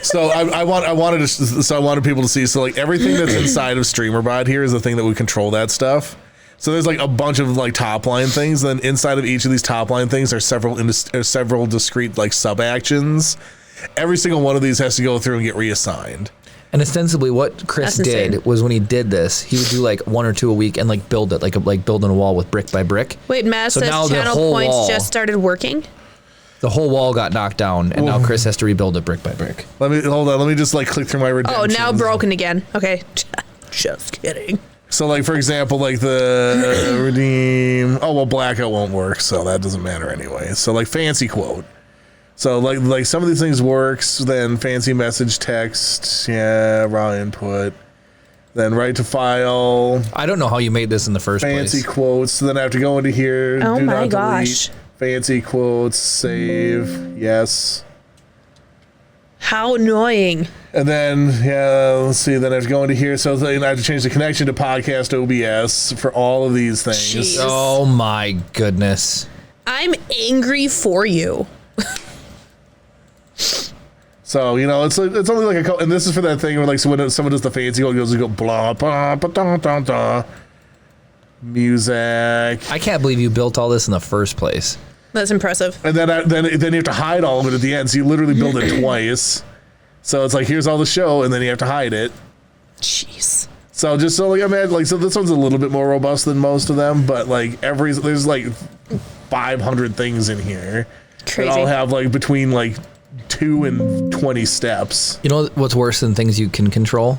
So I wanted people to see. So everything that's inside of StreamerBot here is the thing that would control that stuff. So there's a bunch of top line things. Then inside of each of these top line things are several discrete sub actions. Every single one of these has to go through and get reassigned. And ostensibly, what Chris That's insane. did was when he did this, he would do one or two a week and build it, like building a wall with brick by brick. Wait, Maz So now says the channel whole points wall- just started working? The whole wall got knocked down, and now Chris has to rebuild it brick by brick. Let me just click through my redemptions. Oh, now broken again. Okay. Just kidding. So, like, for example, like the redeem. Oh, well, blackout won't work, so that doesn't matter anyway. So, like, fancy quote. So, like some of these things works, then fancy message text, yeah, raw input. Then write to file. I don't know how you made this in the first Fancy place. quotes. Then I have to go into here. Oh do my not gosh. delete. Fancy quotes. Save. Yes. How annoying. And then, let's see. Then I have to go into here. So then I have to change the connection to podcast OBS for all of these things. Jeez. Oh my goodness. I'm angry for you. So, it's only like a couple, and this is for that thing where, like, so when someone does the fancy quote, it goes, blah, blah, blah, blah, blah, blah. Music. I can't believe you built all this in the first place. That's impressive. And then you have to hide all of it at the end. So you literally build it twice. So it's like, here's all the show, and then you have to hide it. Jeez. So just so, like, I mean, like, so this one's a little bit more robust than most of them, but, like, there's like 500 things in here. Crazy. That all have, like, between, like, 2 and 20 steps. You know what's worse than things you can control?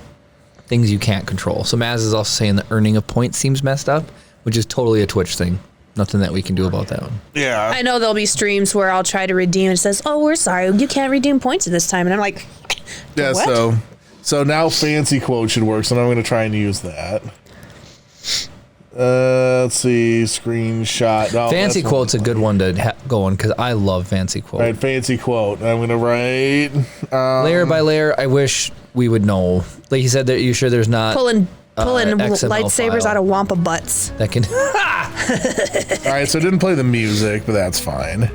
Things you can't control. So Maz is also saying the earning of points seems messed up, which is totally a Twitch thing. Nothing that we can do about that one. Yeah. I know there'll be streams where I'll try to redeem. It says, "Oh, we're sorry, you can't redeem points at this time," and I'm like, Yeah. what? So now fancy quote should work. So now I'm going to try and use that. Let's see. Screenshot. No, Fancy that's quote's a one. good one to go on because I love fancy quote. All right, fancy quote. I'm going to write. Layer by layer, I wish we would know. Like you said, that you sure there's not pulling XML lightsabers file out of Wampa butts. that can. All right, so it didn't play the music, but that's fine.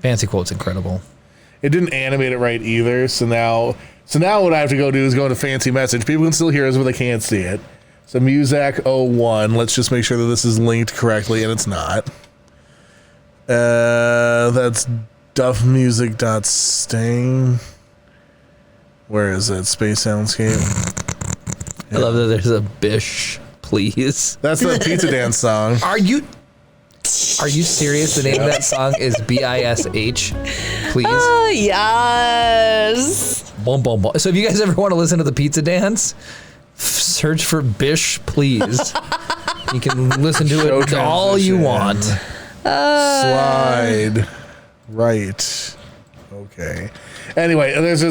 Fancy quote's incredible. It didn't animate it right either. So now what I have to go do is go into fancy message. People can still hear us, but they can't see it. So Muzak 01. Let's just make sure that this is linked correctly, and it's not. That's duffmusic.sting. Where is it? Space Soundscape. I love that there's a bish, please. That's the Pizza Dance song. Are you serious? The name of that song is BISH, please. Yes. Boom, boom, boom. So if you guys ever want to listen to the Pizza Dance, search for Bish, please. You can listen to Show it all you want. Slide. Right. Okay. Anyway, there's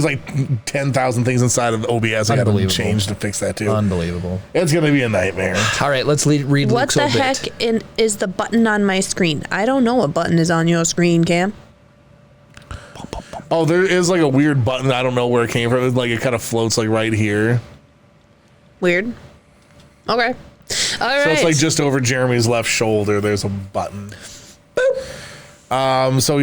like 10,000 things inside of the OBS I got to Unbelievable. change to fix that too. Unbelievable. It's going to be a nightmare. All right, let's read What Luke's the obit. heck is the button on my screen? I don't know what button is on your screen, Cam. Oh, there is like a weird button. I don't know where it came from. It's like it kind of floats like right here. Weird. Okay. All right. So it's like just over Jeremy's left shoulder. There's a button. Boop. So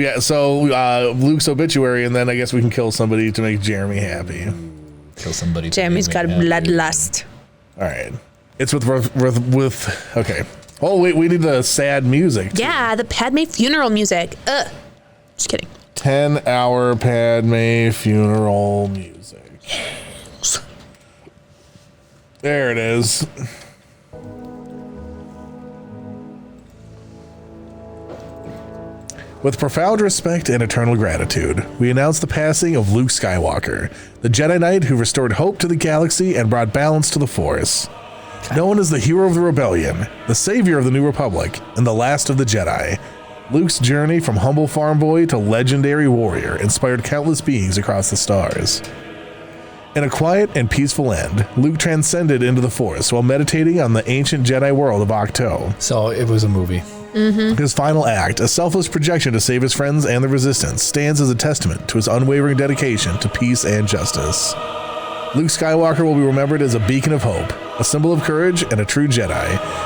Luke's obituary, and then I guess we can kill somebody to make Jeremy happy. Kill somebody. Jeremy's got a bloodlust. All right. It's with okay. Oh wait, we need the sad music. Yeah, the Padme funeral music. Just kidding. 10-hour Padme funeral music. There it is. With profound respect and eternal gratitude, we announce the passing of Luke Skywalker, the Jedi Knight who restored hope to the galaxy and brought balance to the Force. Known as the hero of the rebellion, the savior of the New Republic, and the last of the Jedi, Luke's journey from humble farm boy to legendary warrior inspired countless beings across the stars. In a quiet and peaceful end, Luke transcended into the Force while meditating on the ancient Jedi world of Ahch-To. So it was a movie. His final act, a selfless projection to save his friends and the Resistance, stands as a testament to his unwavering dedication to peace and justice. Luke Skywalker will be remembered as a beacon of hope, a symbol of courage, and a true Jedi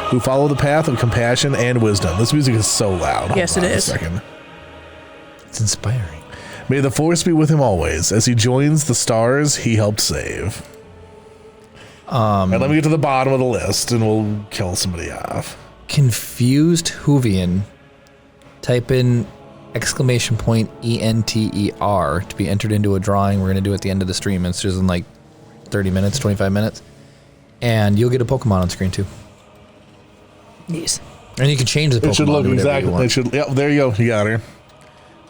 who follow the path of compassion and wisdom. This music is so loud. Yes, Hold it on is. A second. It's inspiring. May the Force be with him always as he joins the stars he helped save. And let me get to the bottom of the list and we'll kill somebody off. Confused Whovian. Type in !ENTER to be entered into a drawing we're going to do at the end of the stream. It's just in like 30 minutes, 25 minutes. And you'll get a Pokemon on screen too. Yes. And you can change the Pokemon. It should look to whatever exactly. you want. It should. Yep, there you go. You got her.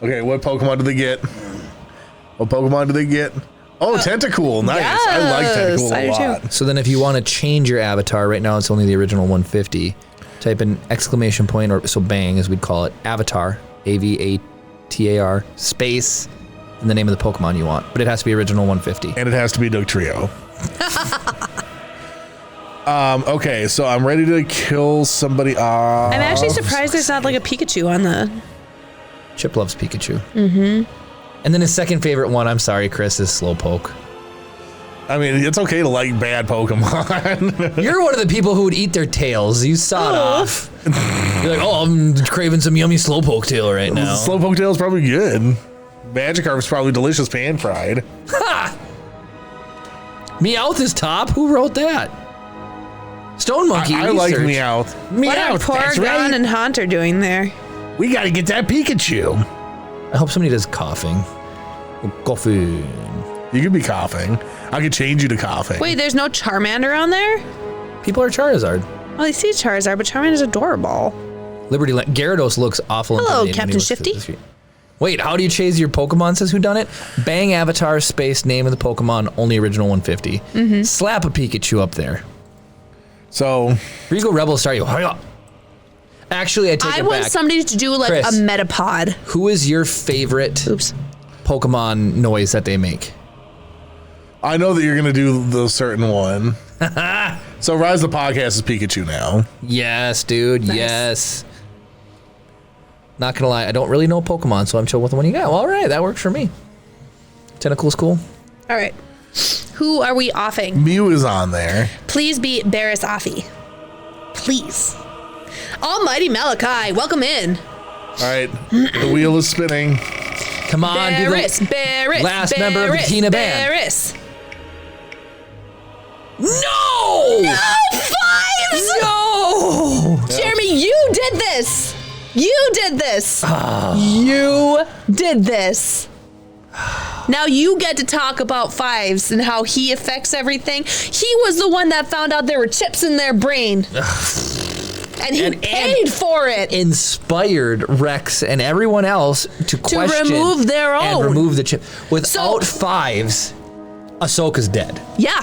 Okay, what Pokemon do they get? What Pokemon do they get? Oh, Tentacool. Nice. I like Yes, Tentacool I a do too. lot. So then if you want to change your avatar, right now it's only the original 150. Type in exclamation point, or so bang as we'd call it, avatar, AVATAR, space, and the name of the Pokemon you want. But it has to be original 150. And it has to be Dugtrio. Okay, so I'm ready to kill somebody off. I'm actually surprised there's not like a Pikachu on the. Chip loves Pikachu. Mm-hmm. And then his second favorite one, I'm sorry, Chris, is Slowpoke. I mean, it's okay to like bad Pokemon. You're one of the people who would eat their tails. You saw it off. You're like, oh, I'm craving some yummy Slowpoke tail right now. Slowpoke tail is probably good. Magikarp's probably delicious pan fried. Ha! Meowth is top. Who wrote that? Stone Monkey. I like research. Meowth. What are Meowth, that's Porygon right. and Haunter doing there? We gotta get that Pikachu. I hope somebody does coughing. Coughing. You could be coughing. I could change you to coughing. Wait, there's no Charmander on there? People are Charizard. Well, I see Charizard, but Charmander's adorable. Liberty Land. Gyarados looks awful. Hello, intimidating when he Captain looks at Shifty. this feet. Wait, how do you chase your Pokemon? Says who done it? Bang avatar space name of the Pokemon, only original 150. Mm-hmm. Slap a Pikachu up there. So, Here you go, Rebel Star. You. Actually, I take I it want back. somebody to do like Chris. a Metapod. Who is your favorite Oops. Pokemon noise that they make? I know that you're gonna do the certain one. So, Rise the Podcast is Pikachu now. Yes, dude. Yes. Not gonna lie, I don't really know Pokemon, so I'm chill with the one you got. Well, all right, that works for me. Tentacle's cool. All right. Who are we offing? Mew is on there. Please be Barris Offie. Please. Almighty Malachi, welcome in. All right, the wheel is spinning. Come on, be Barris, the Barris, last member of the Barris, Tina band. Barris. No! Fives! No! Jeremy, you did this. You did this. You did this. Now you get to talk about fives and how he affects everything. He was the one that found out there were chips in their brain. And he paid for it. Inspired Rex and everyone else to question remove their and own. remove the chip. Without fives, Ahsoka's dead. Yeah.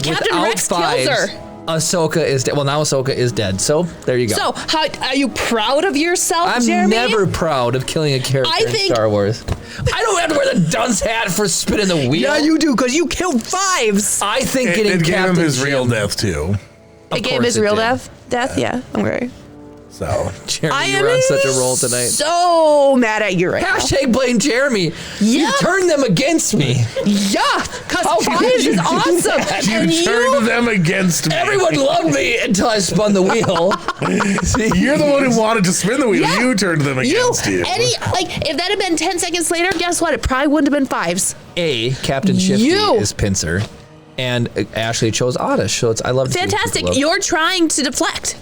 Captain Without Rex kills her. Ahsoka is dead. Well, now Ahsoka is dead. So there you go. So, how are you proud of yourself, I'm Jeremy? never proud of killing a character I in think- Star Wars. I don't have to wear the dunce hat for spinning the wheel. Yeah, you do, because you killed fives. I think It getting gave him Captain his real Jim- death too. It gave him course his it real did. death? Yeah, okay. So, Jeremy, you were on such a roll tonight. So mad at you right now. Hashtag blame Jeremy. You Yeah. turned them against me. Yeah, because How could fives you is do awesome. that? And you turned them against me. Everyone loved me until I spun the wheel. See? You're the one who wanted to spin the wheel. Yeah. You turned them against you. If that had been 10 seconds later, guess what? It probably wouldn't have been fives. Captain Shifty You. is Pincer, and Ashley chose Oddish. So I love Fantastic. You're trying to deflect.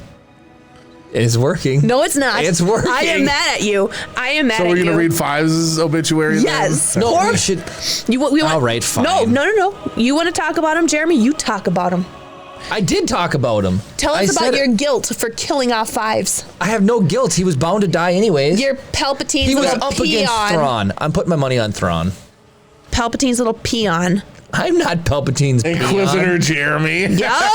It is working. No, it's not. It's working. I am mad at you. I am mad So at we're you. gonna read Fives' obituary. then? Yes. No, Or- we should. We want, All right, fine. No. You want to talk about him, Jeremy? You talk about him. I did talk about him. Tell I us about said your guilt for killing off fives. I have no guilt. He was bound to die anyways. Your Palpatine's He was little up against peon. Thrawn. I'm putting my money on Thrawn. Palpatine's little peon. I'm not Palpatine's Inquisitor peon. Jeremy. Yup.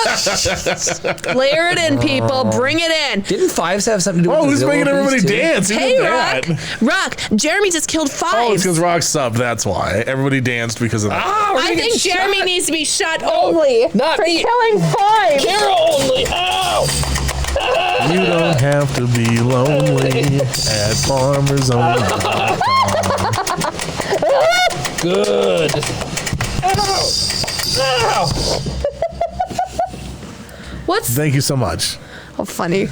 Layer it in, people. Bring it in. Didn't Fives have something to do Oh, with who's the making Zillow everybody piece, too? dance? Who Hey, did Rock. that? Rock. Jeremy just killed Oh, it's fives. because Rock subbed. That's why everybody danced because of that. Ah, we're I gonna think get Jeremy shot. needs to be shot only not for me. killing fives. Kara only. Ow! You don't have to be lonely at farmersonly.com. Good. Ow! Ow! What's Thank you so much. oh funny?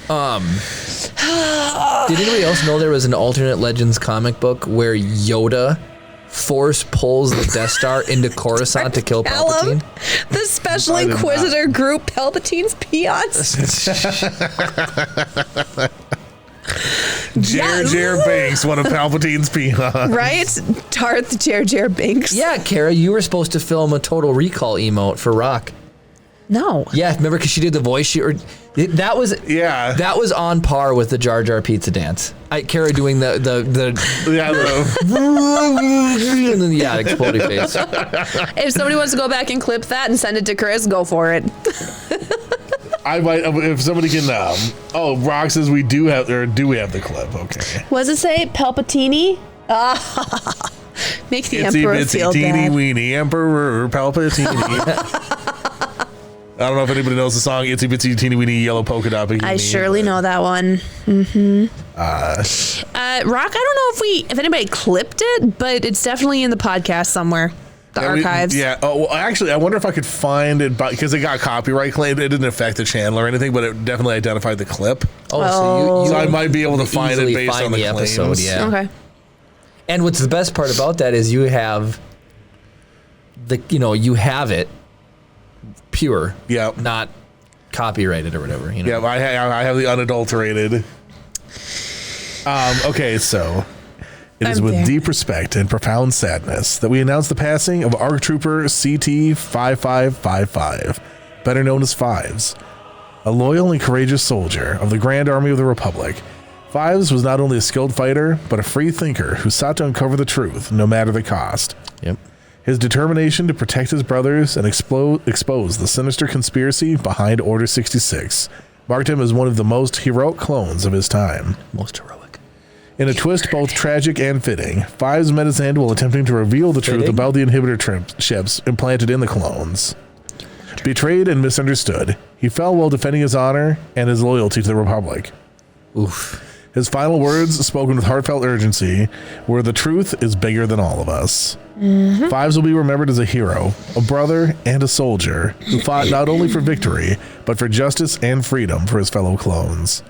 Did anybody else know there was an alternate Legends comic book where Yoda force pulls the Death Star into Coruscant to kill Callum, Palpatine? the Special I did not. Inquisitor group Palpatine's peons. Jer Banks, one of Palpatine's peons. Right? Darth Jar Jar Binks. Yeah, Kara, you were supposed to film a Total Recall emote for Rock. No. Yeah, remember because she did the voice. That was on par with the Jar Jar pizza dance. Kara doing the and then exploding face. If somebody wants to go back and clip that and send it to Chris, go for it. I might if somebody can. Rock says we do have the clip. Okay. What does it say? Palpatine. Make the Emperor feel teeny bad. weeny Emperor Palpatine. I don't know if anybody knows the song "Itsy Bitsy Teeny Weeny Yellow Polka Dot Bikini." I surely know that one. Rock, I don't know if anybody clipped it, but it's definitely in the podcast somewhere. The archives. Actually, I wonder if I could find it because it got copyright claimed. It didn't affect the channel or anything, but it definitely identified the clip. So I might be able to find it based on the episode. claims. Yeah. Okay. And what's the best part about that is you have you have it pure. Yeah. Not copyrighted or whatever. Yeah, I have the unadulterated. Okay, so it is with deep respect and profound sadness that we announce the passing of ARC Trooper CT-5555, better known as Fives, a loyal and courageous soldier of the Grand Army of the Republic. Fives was not only a skilled fighter, but a free thinker who sought to uncover the truth, no matter the cost. Yep. His determination to protect his brothers and expose the sinister conspiracy behind Order 66 marked him as one of the most heroic clones of his time. Most heroic. In a twist both tragic and fitting, Fives met his end while attempting to reveal the truth about the inhibitor chips implanted in the clones. Betrayed and misunderstood, he fell while defending his honor and his loyalty to the Republic. Oof. His final words, spoken with heartfelt urgency, were, "The truth is bigger than all of us." Mm-hmm. Fives will be remembered as a hero, a brother, and a soldier who fought not only for victory, but for justice and freedom for his fellow clones.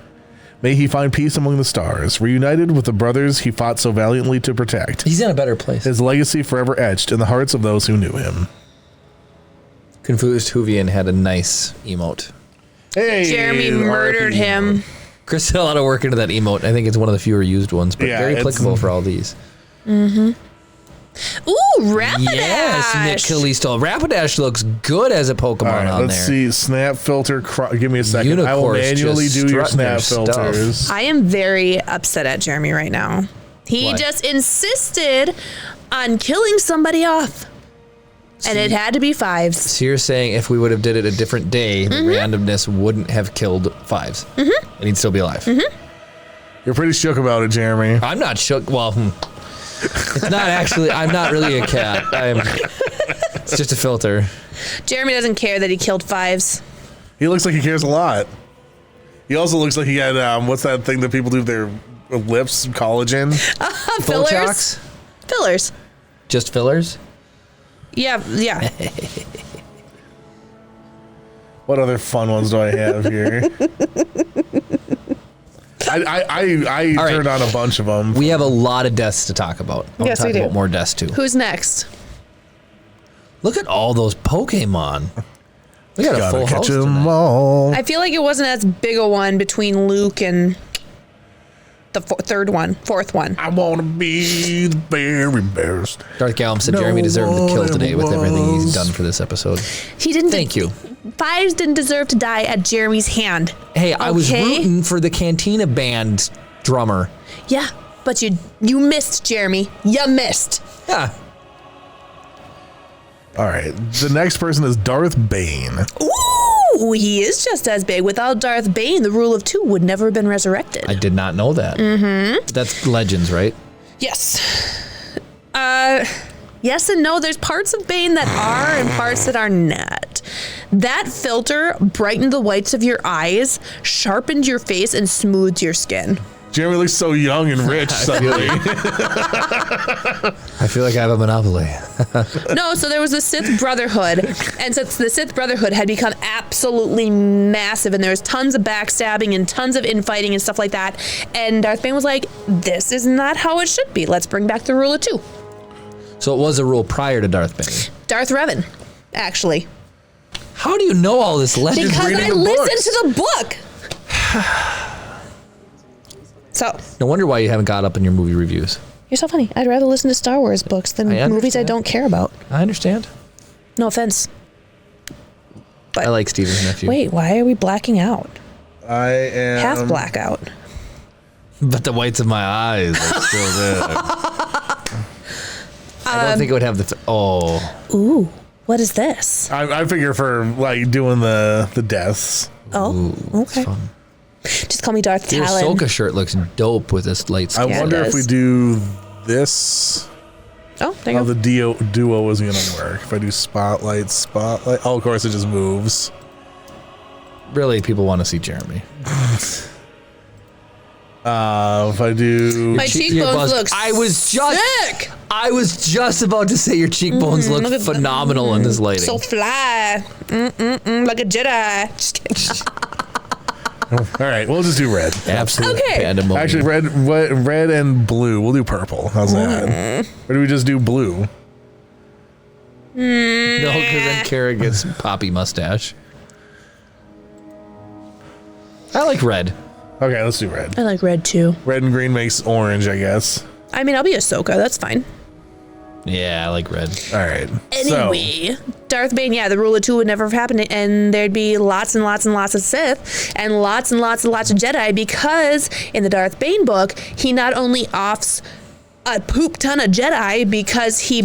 May he find peace among the stars, reunited with the brothers he fought so valiantly to protect. He's in a better place. His legacy forever etched in the hearts of those who knew him. Confused Hoovian had a nice emote. Hey, Jeremy murdered him. Chris did a lot of work into that emote. I think it's one of the fewer used ones, but very applicable for all these. Mm-hmm. Ooh, Rapidash! Yes, Nick Kalisto. Rapidash looks good as a Pokemon on let's there. see. Snap filter. Give me a second. I will Unicorns manually just do your strutting snap their filters. stuff. I am very upset at Jeremy right now. He Why? just insisted on killing somebody off. And it had to be Fives. So you're saying if we would have did it a different day, the randomness wouldn't have killed Fives. Mm-hmm. And he'd still be alive. Mm-hmm. You're pretty shook about it, Jeremy. I'm not shook. Well, it's not actually. I'm not really a cat. It's just a filter. Jeremy doesn't care that he killed Fives. He looks like he cares a lot. He also looks like he had, what's that thing that people do with their lips? Collagen? Fillers? Botox? Fillers. Just fillers? Yeah. What other fun ones do I have here? I All right. turned on a bunch of them. We have a lot of deaths to talk about. I Yes, talk we do. about more deaths too. Who's next? Look at all those Pokemon. We got a full house catch 'em tonight. all. I feel like it wasn't as big a one between Luke and the fourth one. I want to be the very best. Darth Gallum said No Jeremy deserved the kill one today with everything he's was. done for this episode. He didn't. Thank you. Fives didn't deserve to die at Jeremy's hand. Hey, I was Okay? rooting for the Cantina Band drummer. Yeah, but you missed, Jeremy. You missed. Yeah. All right. The next person is Darth Bane. Ooh, he is just as big. Without Darth Bane, the rule of two would never have been resurrected. I did not know that. Mm-hmm. That's Legends, right? Yes. Yes and no. There's parts of Bane that are and parts that are not. That filter brightened the whites of your eyes, sharpened your face, and smoothed your skin. Jeremy looks so young and rich suddenly. I feel like I have a monopoly. No, so there was the Sith Brotherhood, and since the Sith Brotherhood had become absolutely massive, and there was tons of backstabbing and tons of infighting and stuff like that, and Darth Bane was like, this is not how it should be. Let's bring back the rule of two. So it was a rule prior to Darth Bane. Darth Revan, actually. How do you know all this Legends? Because reading I the listened books. to the book. So, No wonder why you haven't got up in your movie reviews. you're so funny. I'd rather listen to Star Wars books than I movies I understand. don't care about. I understand. No offense. But I like Steven's nephew. wait, why are we blacking out? I am Half blackout. But the whites of my eyes are still there. I don't think it would have the. Ooh, what is this? I figure for like doing the deaths. Oh, okay. fun. Just call me Darth Your Talon. Ahsoka shirt looks dope with this light skin. I wonder it if we does. do this. Oh, there you How go. the duo is gonna work. If I do spotlight. Oh, of course it just moves. Really, people want to see Jeremy. If I do, My Your cheekbones buzz- look I was just. sick. I was just about to say your cheekbones look look at them. phenomenal in this lighting. So fly. Like a Jedi. Just kidding. all right, we'll just do red. Absolute Okay. pandemonium. Actually, red and blue. We'll do purple. How's that? Or do we just do blue? No, because then Kara gets poppy mustache. I like red. Okay, let's do red. I like red too. Red and green makes orange, I guess. I mean, I'll be Ahsoka. That's fine. Yeah, I like red. All right. Anyway, Darth Bane, yeah, the rule of two would never have happened, and there'd be lots and lots and lots of Sith and lots and lots and lots of Jedi, because in the Darth Bane book, he not only offs a poop ton of Jedi because he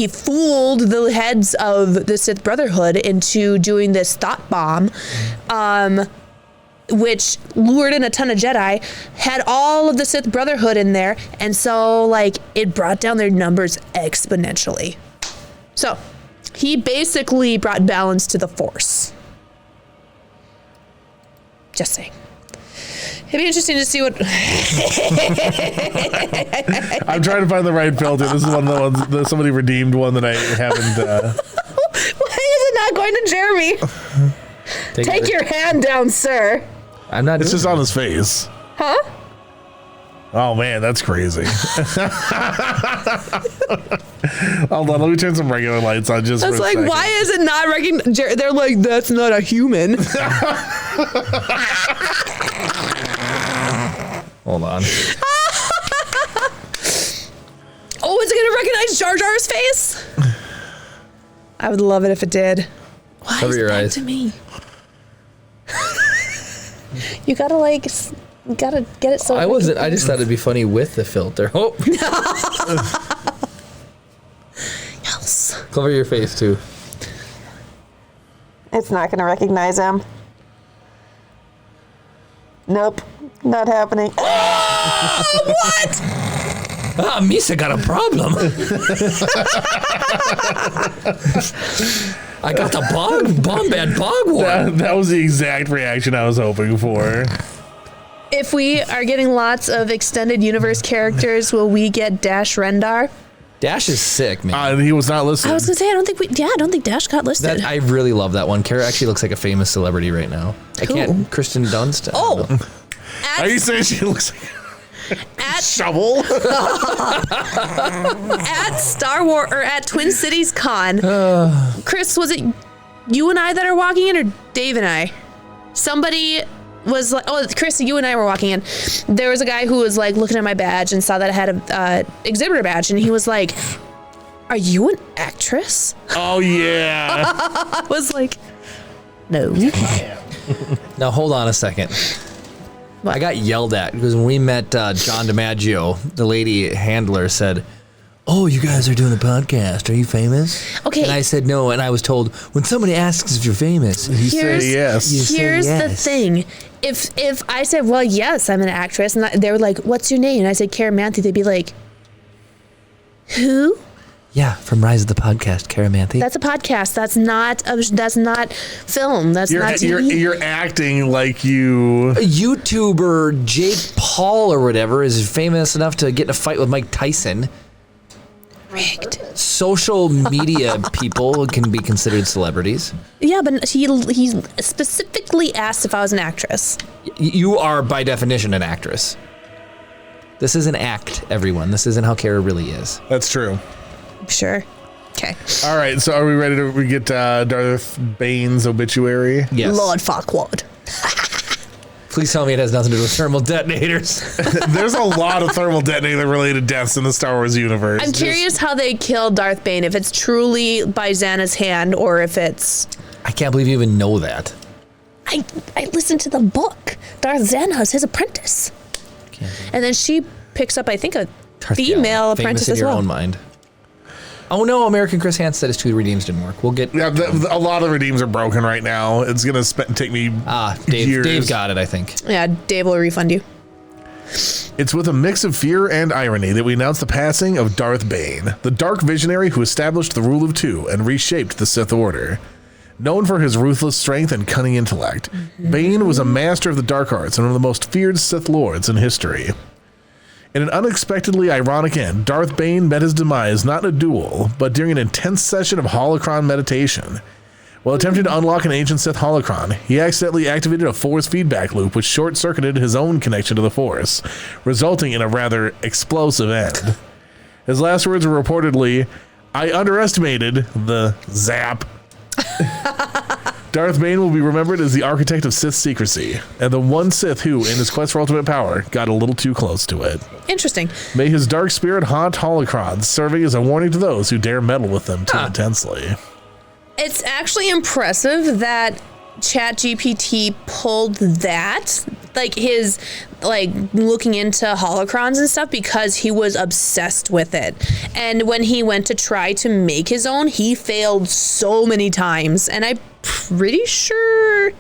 fooled the heads of the Sith Brotherhood into doing this thought bomb, which lured in a ton of Jedi, had all of the Sith Brotherhood in there, and so like it brought down their numbers exponentially. So he basically brought balance to the Force. Just saying. It'd be interesting to see what. I'm trying to find the right filter. This is one of the ones. Somebody redeemed one that I haven't. Why is it not going to Jeremy? Take your hand down, sir. I'm not. It's doing just on his face. Huh? Oh man, that's crazy. Hold on, let me turn some regular lights on just I for was a like, second. why is it not recognized? They're like, that's not a human. Hold on. Oh, is it going to recognize Jar Jar's face? I would love it if it did. Why Cover is your it back eyes. to me? You gotta like, you gotta get it so. I wasn't. I just thought it'd be funny with the filter. Oh, Yes. cover your face too. It's not gonna recognize him. Nope, not happening. What? Ah, Misa got a problem. I got the Bombad Bog War. That was the exact reaction I was hoping for. If we are getting lots of extended universe characters, will we get Dash Rendar? Dash is sick, man. He was not listed. I was gonna say I don't think Dash got listed. I really love that one. Kara actually looks like a famous celebrity right now. I can't. Kristen Dunst. I don't know. Are you saying she looks like at shovel? at Star Wars or at Twin Cities Con, Chris, was it you and I that are walking in, or Dave and I? Somebody was like, oh, Chris, you and I were walking in. There was a guy who was like looking at my badge and saw that I had a exhibitor badge, and he was like, "Are you an actress?" Oh yeah. I was like, "No." Now hold on a second. What? I got yelled at because when we met John DiMaggio, the lady handler said, "Oh, you guys are doing a podcast. Are you famous?" Okay. And I said no, and I was told when somebody asks if you're famous, You say yes. You say Here's the yes. thing. If I said, well, yes, I'm an actress, and they were like, what's your name? And I said, Kara Manthe, they'd be like, who? yeah, from Rise of the Podcast, Kara Manthe. That's a podcast. That's not film. That's not TV. You're acting like you. A YouTuber Jake Paul or whatever is famous enough to get in a fight with Mike Tyson. Rigged. Social media people can be considered celebrities. Yeah, but he specifically asked if I was an actress. You are by definition an actress. This is an act, everyone. This isn't how Kara really is. That's true. Sure. Okay. All right, so are we ready to get Darth Bane's obituary? Yes. Lord Farquaad. Please tell me it has nothing to do with thermal detonators. There's a lot of thermal detonator related deaths in the Star Wars universe. I'm curious how they killed Darth Bane, if it's truly by Xana's hand or if it's I can't believe you even know that. I listened to the book. Darth Xana's his apprentice. And then she picks up, I think, a female apprentice Famous in as your well. own mind. Oh no, American Chris Hans said his 2 redeems didn't work. We'll get A lot of redeems are broken right now. It's gonna take me years. Dave got it, I think. Yeah, Dave will refund you. It's with a mix of fear and irony that we announce the passing of Darth Bane, the dark visionary who established the rule of 2 and reshaped the Sith Order. Known for his ruthless strength and cunning intellect, Bane was a master of the dark arts and one of the most feared Sith Lords in history. In an unexpectedly ironic end, Darth Bane met his demise not in a duel, but during an intense session of holocron meditation. While attempting to unlock an ancient Sith holocron, he accidentally activated a Force feedback loop which short-circuited his own connection to the Force, resulting in a rather explosive end. His last words were reportedly, "I underestimated the zap." Darth Bane will be remembered as the architect of Sith secrecy, and the one Sith who, in his quest for ultimate power, got a little too close to it. Interesting. May his dark spirit haunt holocrons, serving as a warning to those who dare meddle with them too intensely. It's actually impressive that ChatGPT pulled that, like his, like looking into holocrons and stuff, because he was obsessed with it. And when he went to try to make his own, he failed so many times. And I'm pretty sure,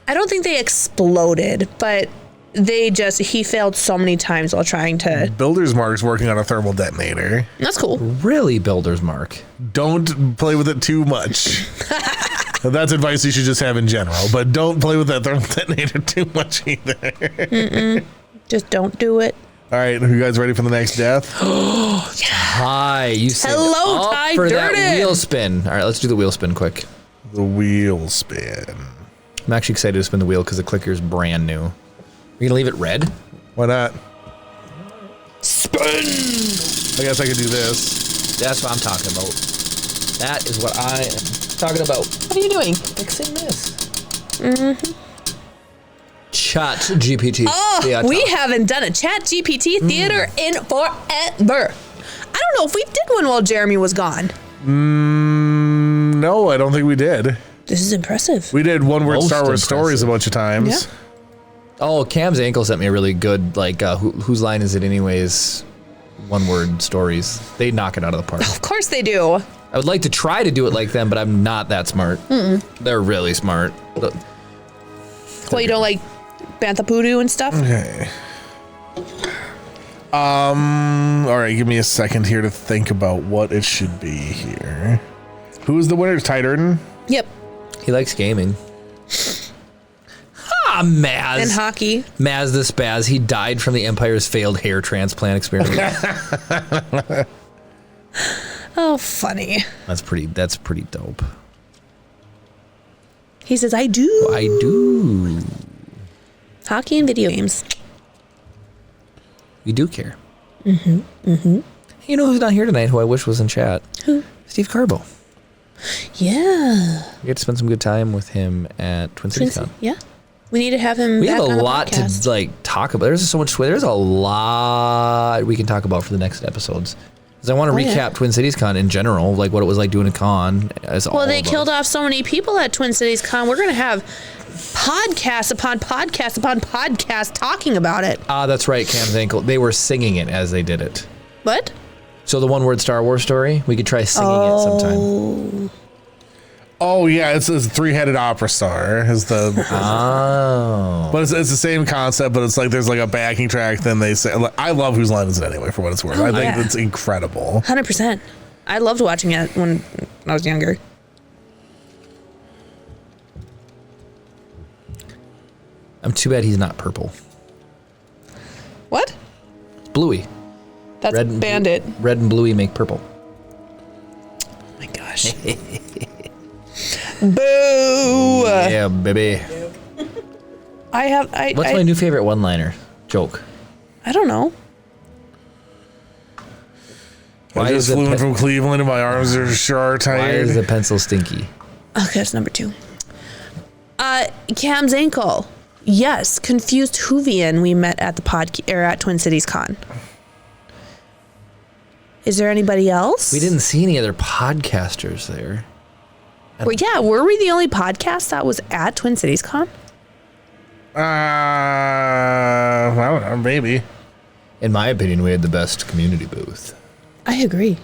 I don't think they exploded, but he failed so many times while trying to. Builder's Mark's working on a thermal detonator. That's cool. Really, Builder's Mark. Don't play with it too much. That's advice you should just have in general, but don't play with that thermal detonator too much either. Just don't do it. All right, are you guys ready for the next death? Hi, you said Hello, up Ty for Durden. that wheel spin. All right, let's do the wheel spin quick. The wheel spin. I'm actually excited to spin the wheel because the clicker is brand new. We're gonna leave it red. Why not? Spin! I guess I could do this. That's what I'm talking about. That is what I am talking about. What are you doing? Fixing this. Chat GPT. Oh, we haven't done a Chat GPT theater in forever. I don't know if we did one while Jeremy was gone. No, I don't think we did. This is impressive. We did one word Most Star Wars stories a impressive. bunch of times. Yeah. Oh, Cam's ankle sent me a really good, like, whose line is it anyways? One word stories. They knock it out of the park. Of course they do. I would like to try to do it like them, but I'm not that smart. They're really smart. Well, you don't like Bantha Poodoo and stuff? Okay. All right, give me a second here to think about what it should be here. Who's the winner? Ty Durden? Yep. He likes gaming. Ah, Maz. And hockey. Maz the Spaz. He died from the Empire's failed hair transplant experiment. Oh, funny. That's pretty dope. He says, I do. I do. Hockey and video games. You do care. You know who's not here tonight who I wish was in chat? Who? Steve Carbo. Yeah. We get to spend some good time with him at Twin Cities Con. Yeah. We need to have him We back have a on the lot podcast. to like talk about. There's so much. There's a lot we can talk about for the next episodes. Because I want to recap Twin Cities Con in general, like what it was like doing a con. Well, they killed off so many people at Twin Cities Con. We're going to have podcast upon podcast upon podcast talking about it. Ah, that's right, Cam's ankle. They were singing it as they did it. What? So the one-word Star Wars story, we could try singing it sometime. Oh, yeah, it's a three-headed opera star. Is the Oh. But it's the same concept, but it's like there's like a backing track, then they say, I love Whose Line Is It Anyway, for what it's worth. I think it's incredible. 100%. I loved watching it when I was younger. I'm too bad he's not purple. What? It's bluey. That's Red and Bandit. Red and bluey make purple. Oh my gosh. Boo! Yeah, baby. What's my new favorite one-liner joke? I don't know. I just flew in from Cleveland and my arms are sure Why tired. is the pencil stinky? Okay, that's number 2. Cam's ankle. Yes, confused Whovian we met at the at Twin Cities Con. Is there anybody else? We didn't see any other podcasters there. Were we the only podcast that was at Twin Cities Con? I don't know, maybe. In my opinion, we had the best community booth. I agree.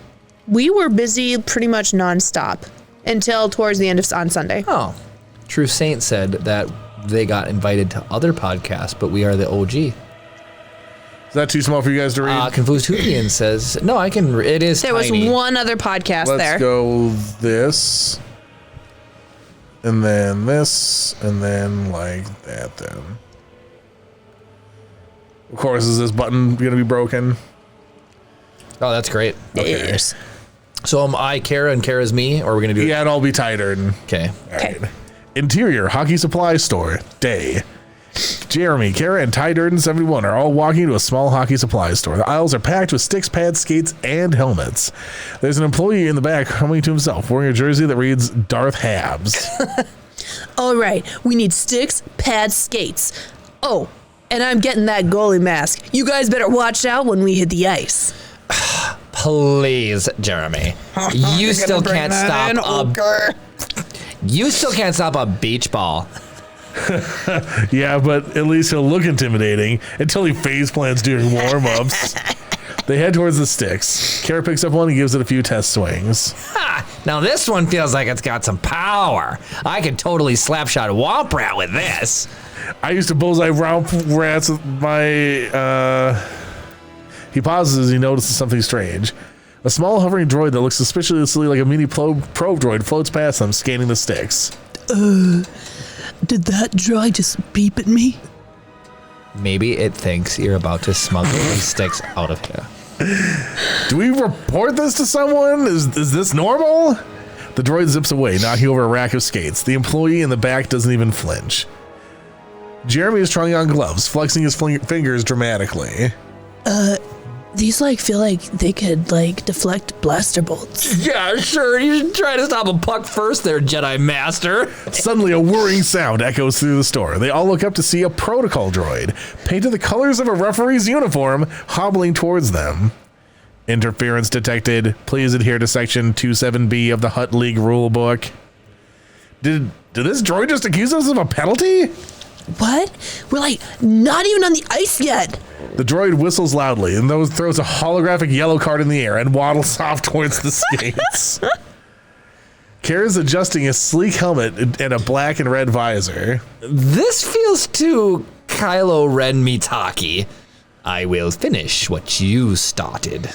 We were busy pretty much nonstop until towards the end of on Sunday. Oh, True Saint said that they got invited to other podcasts, but we are the OG. Is that too small for you guys to read? Confused Hoovian says, no, I can. It is. There tiny. was one other podcast there. Let's go this, and then this, and then like that. Then, of course, is this button going to be broken? Oh, that's great. Okay. Yes. So am I Kara and Kara's me, or are we going to do Yeah, it'll be tighter. Okay. All right. Interior Hockey Supply Store Day. Jeremy, Kara, and Ty Durden 71 are all walking to a small hockey supply store. The aisles are packed with sticks, pads, skates, and helmets. There's an employee in the back humming to himself, wearing a jersey that reads Darth Habs. All right, we need sticks, pads, skates. Oh, and I'm getting that goalie mask. You guys better watch out when we hit the ice. Please, Jeremy. You still can't stop You still can't stop a beach ball. Yeah, but at least he'll look intimidating until he face plants during warm-ups. They head towards the sticks. Kara picks up one and gives it a few test swings. Ha! Now this one feels like it's got some power. I could totally slapshot Womp Rat with this. I used to bullseye round rats with my, He pauses as he notices something strange. A small hovering droid that looks suspiciously like a mini probe droid floats past them, scanning the sticks. Did that droid just beep at me? Maybe it thinks you're about to smuggle these sticks out of here. Do we report this to someone? Is this normal? The droid zips away, knocking over a rack of skates. The employee in the back doesn't even flinch. Jeremy is trying on gloves, flexing his fingers dramatically. These feel like they could deflect blaster bolts. Yeah, sure. You should try to stop a puck first there, Jedi Master. Suddenly, a whirring sound echoes through the store. They all look up to see a protocol droid, painted the colors of a referee's uniform, hobbling towards them. Interference detected. Please adhere to section 27B of the Hutt League rulebook. Did this droid just accuse us of a penalty? What? We're not even on the ice yet. The droid whistles loudly and throws a holographic yellow card in the air and waddles off towards the skates. Kara's adjusting a sleek helmet and a black and red visor. This feels too Kylo Ren meets hockey. I will finish what you started.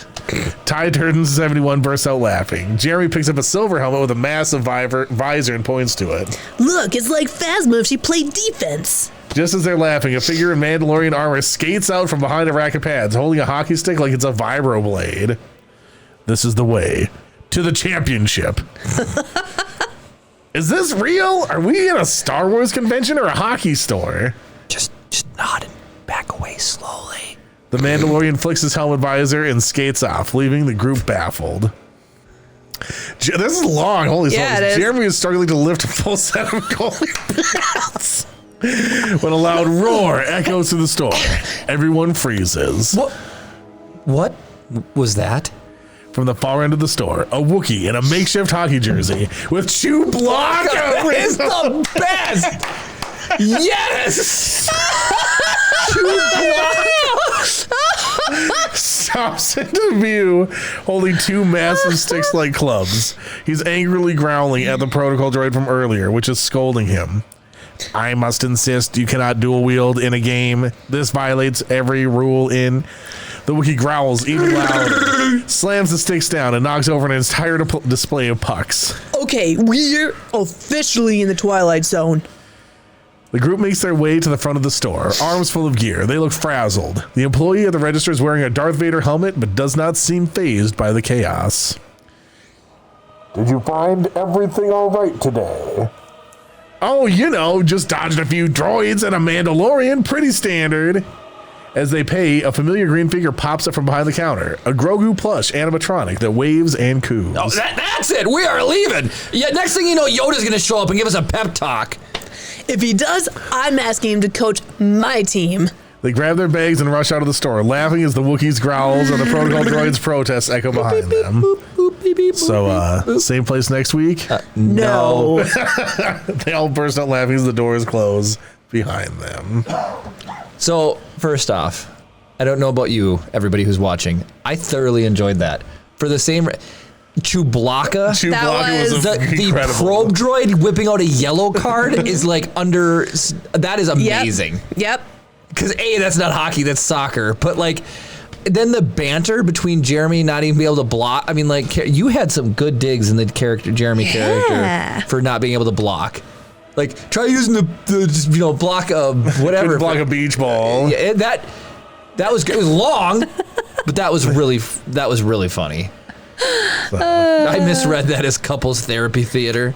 Ty Durden 71 bursts out laughing. Jeremy picks up a silver helmet with a massive visor and points to it. Look, it's like Phasma if she played defense. Just as they're laughing, a figure in Mandalorian armor skates out from behind a rack of pads, holding a hockey stick like it's a vibroblade. This is the way to the championship. Is this real? Are we in a Star Wars convention or a hockey store? Just nod and back away slowly. The Mandalorian flicks his helmet visor and skates off, leaving the group baffled. This is long. Holy smokes. Jeremy is struggling to lift a full set of goalie pads. When a loud roar echoes through the store, everyone freezes. What was that? From the far end of the store, a Wookiee in a makeshift hockey jersey with Chewbacca is the best. Yes. Chewbacca stops into view, holding two massive sticks like clubs. He's angrily growling at the protocol droid from earlier, which is scolding him. I must insist you cannot dual wield in a game. This violates every rule in. The Wookiee growls even louder, slams the sticks down, and knocks over an entire display of pucks. Okay, we're officially in the Twilight Zone. The group makes their way to the front of the store, arms full of gear. They look frazzled. The employee at the register is wearing a Darth Vader helmet, but does not seem fazed by the chaos. Did you find everything all right today? Oh, just dodged a few droids and a Mandalorian. Pretty standard. As they pay, a familiar green figure pops up from behind the counter. A Grogu plush animatronic that waves and coos. Oh, that's it. We are leaving. Yeah, next thing you know, Yoda's going to show up and give us a pep talk. If he does, I'm asking him to coach my team. They grab their bags and rush out of the store, laughing as the Wookiees' growls and the protocol droids' protests echo behind them. So, same place next week? No. They all burst out laughing as the doors close behind them. So, first off, I don't know about you, everybody who's watching. I thoroughly enjoyed that. For the same... Chewbacca was the probe droid whipping out a yellow card is like that is amazing. Yep. Because that's not hockey, that's soccer. But like, then the banter between Jeremy not even being able to block. I mean, like, you had some good digs in the Jeremy character for not being able to block. Like, try using the block of whatever. Block a beach ball. Yeah, that was good. It was long, but that was really funny. So. I misread that as couples therapy theater.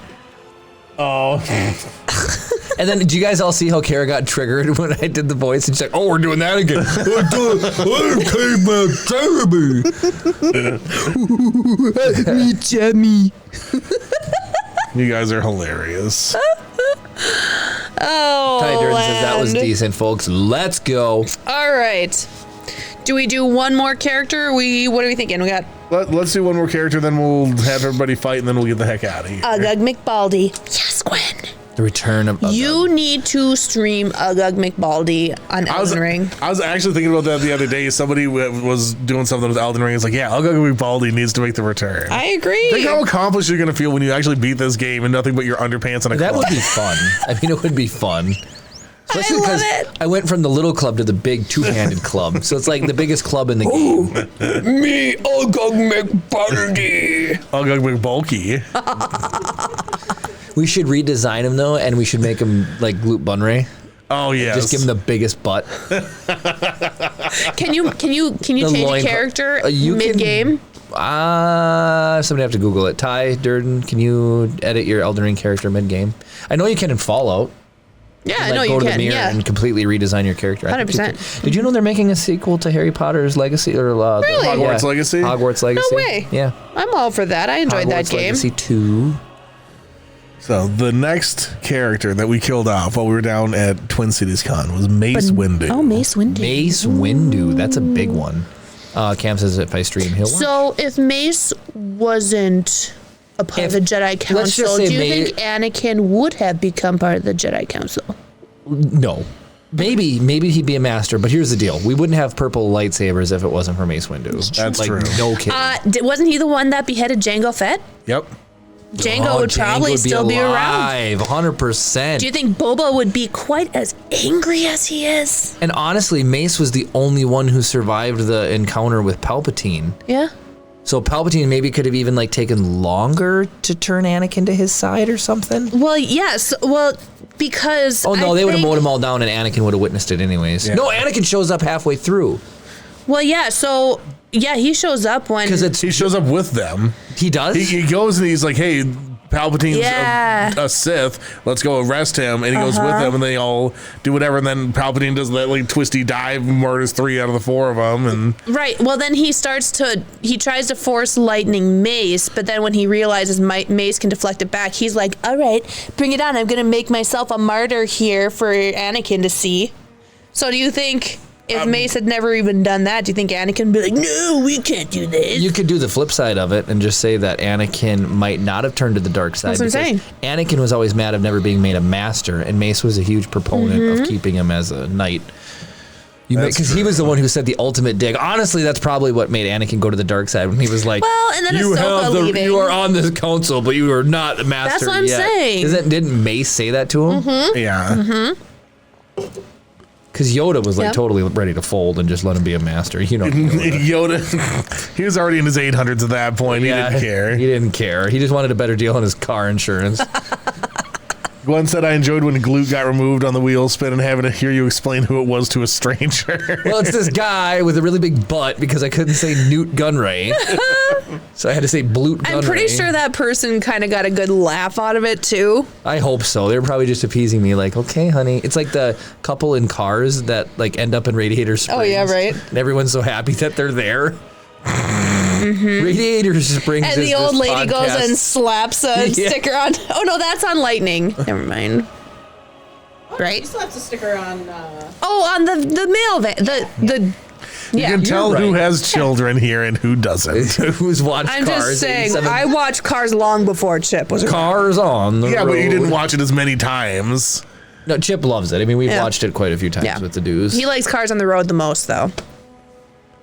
Oh. And then, did you guys all see how Kara got triggered when I did the voice? And she's like, "Oh, we're doing that again." Me, Jamie. You guys are hilarious. Oh, Ty Durden says that was decent, folks. Let's go. All right. Do we do one more character? What are we thinking? We got Let's do one more character, then we'll have everybody fight, and then we'll get the heck out of here. Ugug McBaldi. Yes, Gwen. The return of You need to stream Ugug McBaldi on Elden Ring. I was actually thinking about that the other day. Somebody was doing something with Elden Ring. It's like, yeah, Ugug McBaldi needs to make the return. I agree. Think how accomplished you're going to feel when you actually beat this game and nothing but your underpants and a That club. would be fun. I mean, it would be fun. Especially I love because it. I went from the little club to the big two-handed club. So it's like the biggest club in the game. Me, Ugug McBaldi. Ugug McBulky. We should redesign him, though, and we should make him like Glute Bunray. Oh, yeah. Just give him the biggest butt. Can you change a character mid-game? Somebody have to Google it. Ty Durden, can you edit your Elden Ring character mid-game? I know you can in Fallout. Yeah, Like, I know go you to the can. mirror Yeah. and completely redesign your character. 100%. Did you know they're making a sequel to Harry Potter's Legacy or Really? Hogwarts Legacy? Hogwarts Legacy. No way. Yeah. I'm all for that. I enjoyed that Hogwarts game. Legacy 2. So the next character that we killed off while we were down at Twin Cities Con was Mace Windu. Oh, Mace Windu. Mace Windu. That's a big one. Cam says if I stream, he'll watch. So if Mace wasn't a part of the Jedi let's just Council, say do you think Anakin would have become part of the Jedi Council? No. Maybe he'd be a master, but here's the deal. We wouldn't have purple lightsabers if it wasn't for Mace Windu. That's true. No kidding. Wasn't he the one that beheaded Jango Fett? Yep. Jango would probably still be around. 100%. Do you think Boba would be quite as angry as he is? And honestly, Mace was the only one who survived the encounter with Palpatine. Yeah. So Palpatine maybe could have even like taken longer to turn Anakin to his side or something. Well, yes. Well, because Oh no, they would have mowed him all down, and Anakin would have witnessed it anyways. Yeah. No, Anakin shows up halfway through. Well, yeah. So yeah, he shows up when He shows up with them. He does. He goes and he's like, hey, Palpatine's Yeah. a Sith. Let's go arrest him. And he goes with them, and they all do whatever. And then Palpatine does that like twisty dive, murders 3 out of the 4 of them. And Right. Well, then he tries to force lightning Mace, but then when he realizes Mace can deflect it back, he's like, all right, bring it on. I'm going to make myself a martyr here for Anakin to see. So do you think if Mace had never even done that, do you think Anakin would be like, no, we can't do this? You could do the flip side of it and just say that Anakin might not have turned to the dark side. That's what I'm because Anakin was always mad of never being made a master, and Mace was a huge proponent of keeping him as a knight. Because he was the one who said the ultimate dig. Honestly, that's probably what made Anakin go to the dark side when he was like, Well, and then Ahsoka leaving. you are on this council, but you are not the master That's what I'm yet." saying. Didn't Mace say that to him? yeah. Because Yoda was like Yep. totally ready to fold and just let him be a master. You know, Yoda, he was already in his 800s at that point. He didn't care. He didn't care. He just wanted a better deal on his car insurance. Glenn said, I enjoyed when Glute got removed on the wheel spin and having to hear you explain who it was to a stranger. Well, it's this guy with a really big butt because I couldn't say Newt Gunray. So I had to say Blute Gunray. I'm pretty sure that person kind of got a good laugh out of it, too. I hope so. They were probably just appeasing me like, okay, honey. It's like the couple in cars that like end up in Radiator Springs. Oh, yeah, right. And everyone's so happy that they're there. Radiator Springs And is the old this lady goes podcast. and slaps a Yeah. sticker on. Oh, no, that's on Lightning. Never mind. Right? You still have to sticker on. Oh, on the mail van. The You Yeah. can tell You're who right. has children here and who doesn't. Who's watched I'm Cars? just saying, 87 I watched Cars long before Chip was around. Cars on the Yeah, road. but you didn't watch it as many times. No, Chip loves it. I mean, we've Yeah. watched it quite a few times Yeah. with the dudes. He likes Cars on the road the most, though.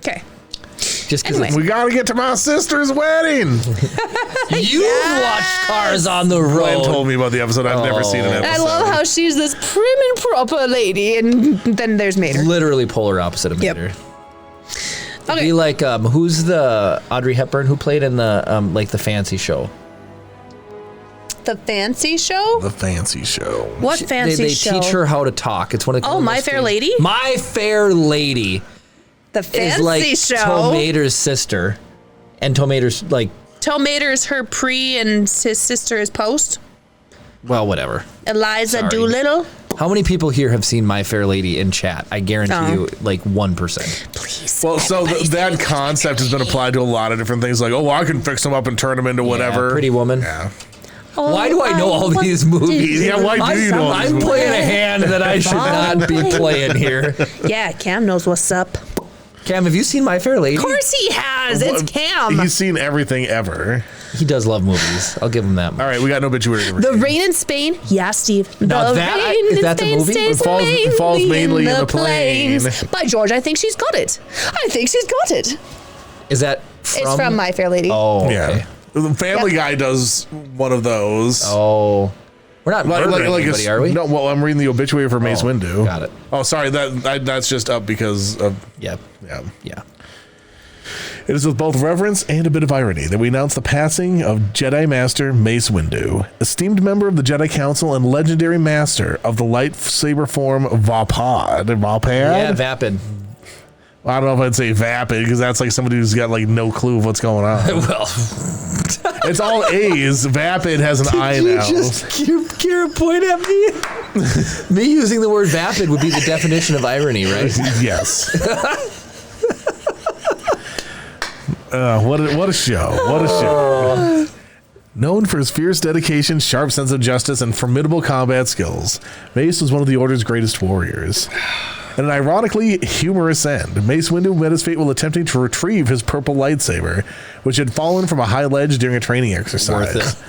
Okay. Just because Anyway. We gotta get to my sister's wedding. you watched Cars on the road. Glenn told me about the episode. I've never seen an And episode. I love how she's this prim and proper lady, and then there's Mater. Literally polar opposite of Yep. Mater. Okay. Be like, who's the Audrey Hepburn who played in the like the fancy show? The fancy show? The fancy show. What fancy they show? teach her how to talk. It's one of the Oh, My Fair Lady? My Fair Lady The is fancy like show. Tomater's sister, and Tomater's like, Tomater's her pre and his sister is post. well, whatever. Eliza Sorry. Doolittle. How many people here have seen My Fair Lady in chat? I guarantee Oh. you, like 1%. Please. Well, so that concept has been applied to a lot of different things. Like, oh, I can fix them up and turn them into whatever. Yeah, Pretty Woman. Yeah. Why do I know all these movies? Yeah, why do you know all these I'm movies? playing a hand that I should not be playing here. Yeah, Cam knows what's up. Cam, have you seen My Fair Lady? Of course he has. It's Cam. He's seen everything ever. He does love movies. I'll give him that much. All right, we got no obituary. The Rain in Spain. Yeah, Steve. Now the that- rain is in that the Spain movie? stays It falls mainly in the plane. plains. By George, I think she's got it. I think she's got it. Is that from? It's from My Fair Lady. Oh, okay. Yeah. The Family Guy does one of those. Oh. We're not murdering anybody, are we? No, well, I'm reading the obituary for Mace Oh, Windu. got it. Oh, sorry, that's just up because of Yeah. yeah. Yeah. It is with both reverence and a bit of irony that we announce the passing of Jedi Master Mace Windu, esteemed member of the Jedi Council and legendary master of the lightsaber form Vapad. Yeah, Vapid. I don't know if I'd say vapid because that's like somebody who's got like no clue of what's going on. Well, It's all A's. Vapid has an I now. Kira point at me? Me using the word vapid would be the definition of irony, right? Yes. What a show. What a show. Known for his fierce dedication, sharp sense of justice, and formidable combat skills, Mace was one of the Order's greatest warriors. At an ironically humorous end, Mace Windu met his fate while attempting to retrieve his purple lightsaber, which had fallen from a high ledge during a training exercise. Worth it.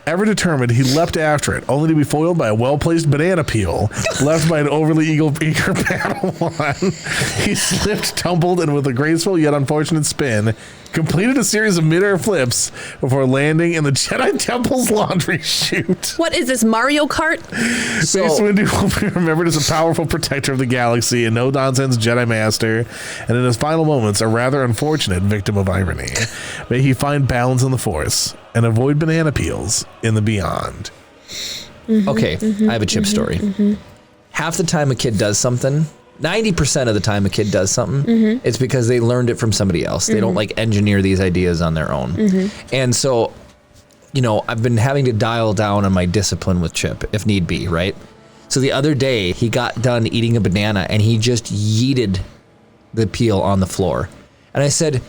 Ever determined, he leapt after it, only to be foiled by a well-placed banana peel left by an overly eager Padawan. He slipped, tumbled, and with a graceful yet unfortunate spin, completed a series of mid-air flips before landing in the Jedi Temple's laundry chute. What is this, Mario Kart? Mace Windu will be remembered as a powerful protector of the galaxy and no-nonsense Jedi Master, and in his final moments, a rather unfortunate victim of irony. May he find balance in the Force and avoid banana peels in the beyond. Okay, I have a Chip story. Half the time a kid does something, 90% of the time a kid does something, it's because they learned it from somebody else. They don't like engineer these ideas on their own. And so, you know, I've been having to dial down on my discipline with Chip if need be, right? So the other day he got done eating a banana and he just yeeted the peel on the floor. And I said,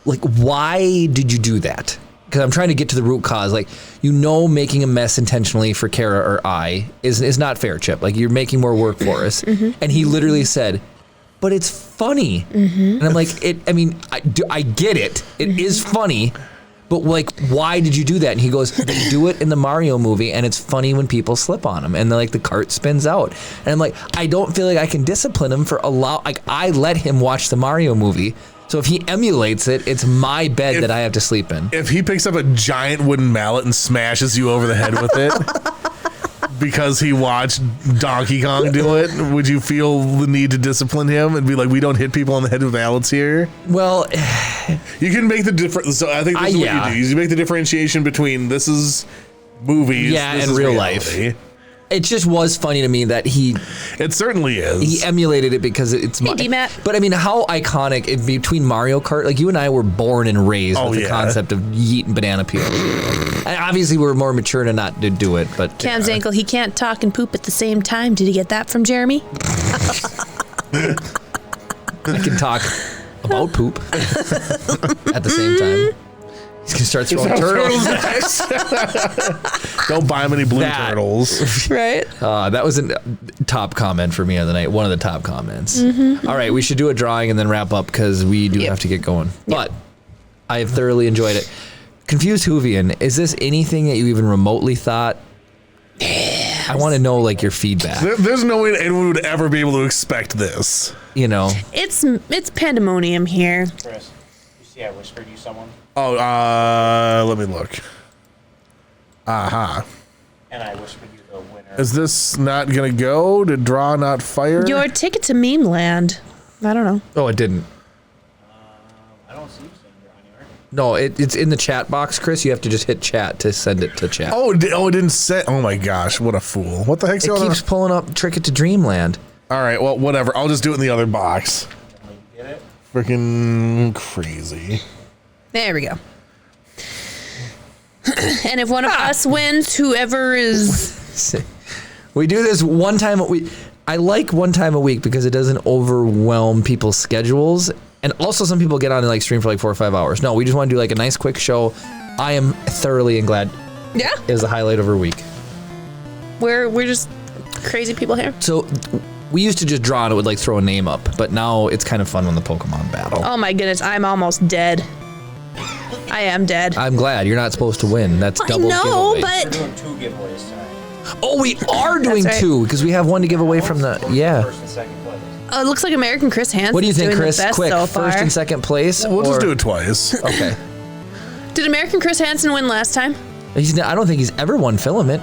like, why did you do that? Because I'm trying to get to the root cause. Like, you know, making a mess intentionally for Kara or I is not fair, Chip. Like, you're making more work for us. And he literally said, but it's funny. And I'm like, I get it. It is funny. But like, why did you do that? And he goes, they do it in the Mario movie, and it's funny when people slip on him, and like the cart spins out. And I'm like, I don't feel like I can discipline him for I let him watch the Mario movie. So if he emulates it, it's my bed that I have to sleep in. If he picks up a giant wooden mallet and smashes you over the head with it because he watched Donkey Kong do it, would you feel the need to discipline him and be like, we don't hit people on the head with mallets here? Well, You can make the difference. So I think this is what you do. You make the differentiation between this is movies, yeah, this and is real reality. life. It just was funny to me that he It certainly is. emulated it because it's Hey, D-Matt. But I mean, how iconic between Mario Kart, like you and I were born and raised with the concept of yeeting banana peels. And obviously we're more mature to not to do it, but Cam's ankle, he can't talk and poop at the same time. Did he get that from Jeremy? I can talk about poop at the same time. He's gonna start throwing turtles. Don't buy him any blue turtles. Right? That was a top comment for me of the night. One of the top comments. All right, we should do a drawing and then wrap up because we do have to get going. But I have thoroughly enjoyed it. Confused Whovian, is this anything that you even remotely thought? I want to know like your feedback. There's no way anyone would ever be able to expect this. You know, It's pandemonium here. Chris, you see I whispered you someone? Oh, let me look. Aha. And I whispered you the winner. Is this not gonna go? Did draw not fire? Your ticket to meme land. I don't know. oh, it didn't. I don't see you saying you're anywhere. No, it's in the chat box, Chris. You have to just hit chat to send it to chat. Oh, it didn't say. Oh my gosh, what a fool! What the heck's it going on? keeps pulling up Trick It to Dreamland. All right, well, whatever. I'll just do it in the other box. Can we get it? Freaking crazy. There we go. And if one of us wins, whoever is... We do this one time a week. I like one time a week because it doesn't overwhelm people's schedules. And also some people get on and like stream for like 4 or 5 hours. No, we just want to do like a nice quick show. I am thoroughly and glad Yeah, it was a highlight of our week. we're just crazy people here. So we used to just draw and it would like throw a name up. But now it's kind of fun when the Pokemon battle. Oh my goodness, I'm almost dead. I am dead. I'm glad you're not supposed to win. That's double No, giveaway. We're but doing 2 giveaways tonight. Oh, we are doing right. 2 because we have one to give away from the First and second place. it looks like American Chris Hansen. What do you think, doing Chris? The best Quick, so far. first and second place. We'll just or- do it twice. Okay. Did American Chris Hansen win last time? I don't think he's ever won Filament.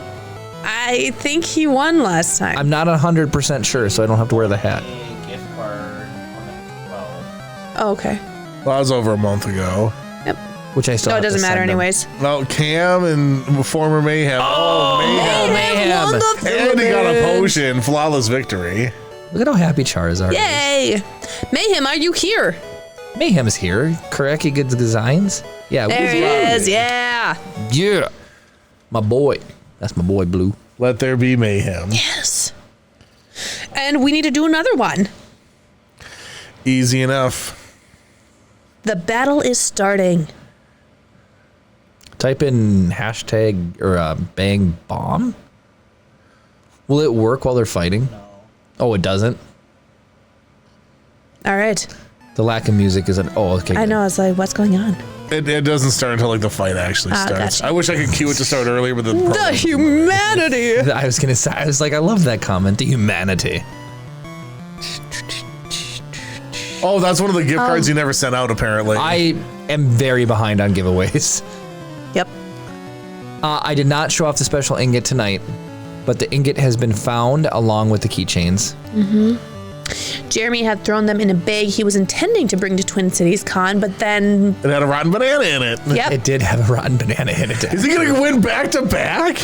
I think he won last time. I'm not 100% sure, so I don't have to wear the hat. A gift card on the 12. Oh, okay. Well, that was over a month ago. Yep. Which I still No, it have to doesn't matter send him. anyways. Well, Cam and former Mayhem. Oh, Mayhem. Mayhem. won the And he got a Filament. potion. Flawless victory. Look at how happy Charizard is. Yay! Mayhem, are you here? Mayhem is here. Kureki Good Designs. Yeah. There who's he that? is. Yeah. Yeah. My boy. That's my boy, Blue. Let there be mayhem. Yes. And we need to do another one. Easy enough. The battle is starting. Type in hashtag or bang bomb. Will it work while they're fighting? No. Oh, it doesn't? All right. The lack of music is an. Oh, okay. I good. know. It's like, what's going on? It doesn't start until like the fight actually Ah, starts. gotcha. I wish I could cue it to start earlier, but The humanity. I was gonna say. I was like, I love that comment. The humanity. Oh, that's one of the gift cards you never sent out apparently. I am very behind on giveaways. Yep. I did not show off the special ingot tonight, but the ingot has been found along with the keychains. Jeremy had thrown them in a bag he was intending to bring to Twin Cities Con, but then, It had a rotten banana in it. yep. It did have a rotten banana in it. Is he gonna win back to back?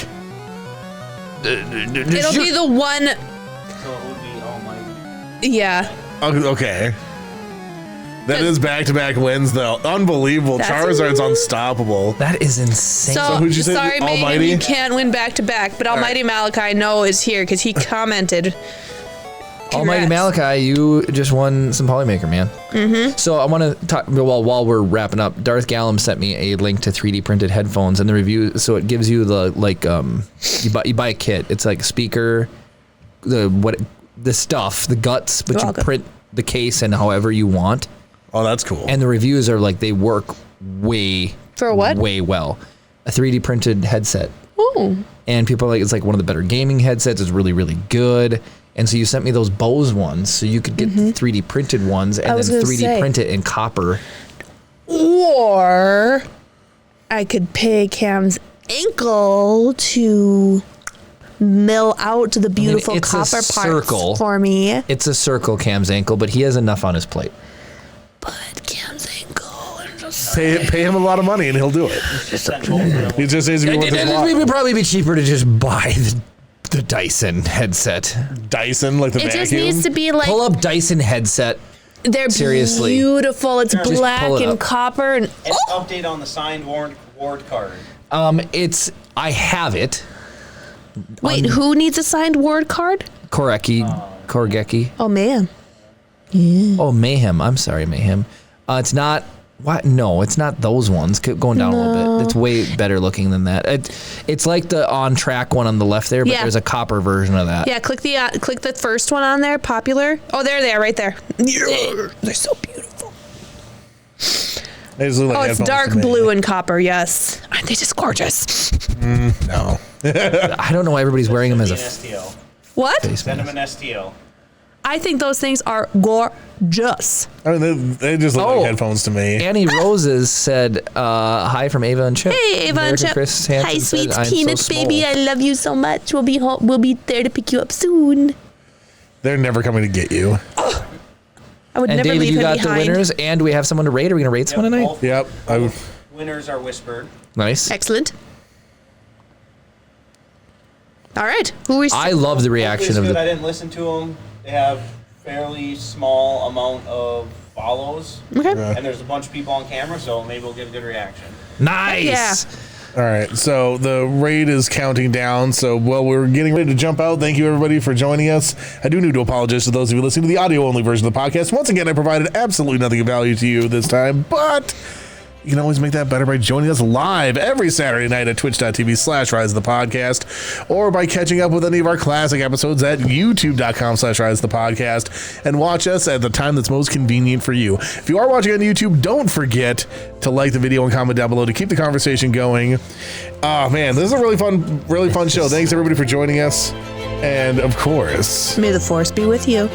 It'll be the one. So it would be Almighty. Yeah. Okay. That is back-to-back wins, though. Unbelievable. That's Charizard's amazing. unstoppable. That is insane. So, who'd you say, sorry, Mayhem, Almighty? you can't win back to back, but Almighty Malachi I know is here because he commented. Almighty Congrats. Malachi, you just won some Polymaker, man. Mm-hmm. So I want to talk, well, while we're wrapping up, Darth Gallum sent me a link to 3D printed headphones and the review. So it gives you the, like, you buy a kit. It's like speaker, the stuff, the guts, but you good. print the case and however you want. Oh, that's cool. And the reviews are like, they work way For what? way well. A 3D printed headset. Ooh. And people are like, it's like one of the better gaming headsets. It's really, really good. And so you sent me those Bose ones, so you could get the 3D printed ones and Mm-hmm. was then gonna 3D say. print it in copper. Or I could pay Cam's ankle to mill out the beautiful it's a copper circle. parts for me. It's a circle, Cam's ankle, but he has enough on his plate. But Cam's ankle and just Pay him a lot of money and he'll do it. He just says if he wants It would probably be cheaper to just buy the Dyson headset. Dyson, like the it vacuum. just needs to be like Pull up Dyson headset. they're seriously. beautiful. It's Just black pull it and up. copper and And update on the signed ward card. I have it. wait, who needs a signed ward card? Korgeki. Oh man. Oh, Mayhem. I'm sorry, Mayhem. It's not What? No, it's not those ones. Keep going down a little bit. It's way better looking than that. It's like the on track one on the left there, but there's a copper version of that. Yeah, click the first one on there, popular. Oh, there they are, right there. They're so beautiful. They just look like It's headphones dark to me. blue and copper, yes. Aren't they just gorgeous? No. I don't know why everybody's wearing them as a STL. What? face Send them mask. an STL. I think those things are gorgeous. I mean, they just look like headphones to me. Annie Roses said, hi from Ava and Chip. Hey, Ava and American Chip. Chris Hansen Hi, said, sweet "I'm so peanuts, small." baby. I love you so much. We'll be there to pick you up soon. They're never coming to get you. I would And never David, leave you him got behind. the winners, and we have someone to rate. Are we going to rate someone tonight? Both- Yep. both winners are whispered. Nice. Excellent. All right. Who is? I love the reaction Hopefully of it's good. I the. didn't listen to them. They have fairly small amount of follows. Okay. And there's a bunch of people on camera, so maybe we'll get a good reaction. Nice. Yeah. All right, so the raid is counting down. So while we're getting ready to jump out, thank you everybody for joining us. I do need to apologize to those of you listening to the audio-only version of the podcast. Once again, I provided absolutely nothing of value to you this time, but you can always make that better by joining us live every Saturday night at twitch.tv/Rise of the Podcast, or by catching up with any of our classic episodes at youtube.com/Rise of the Podcast, and watch us at the time that's most convenient for you. If you are watching on YouTube, don't forget to like the video and comment down below to keep the conversation going. Oh man, this is a really fun show. Thanks everybody for joining us. And of course, May the force be with you.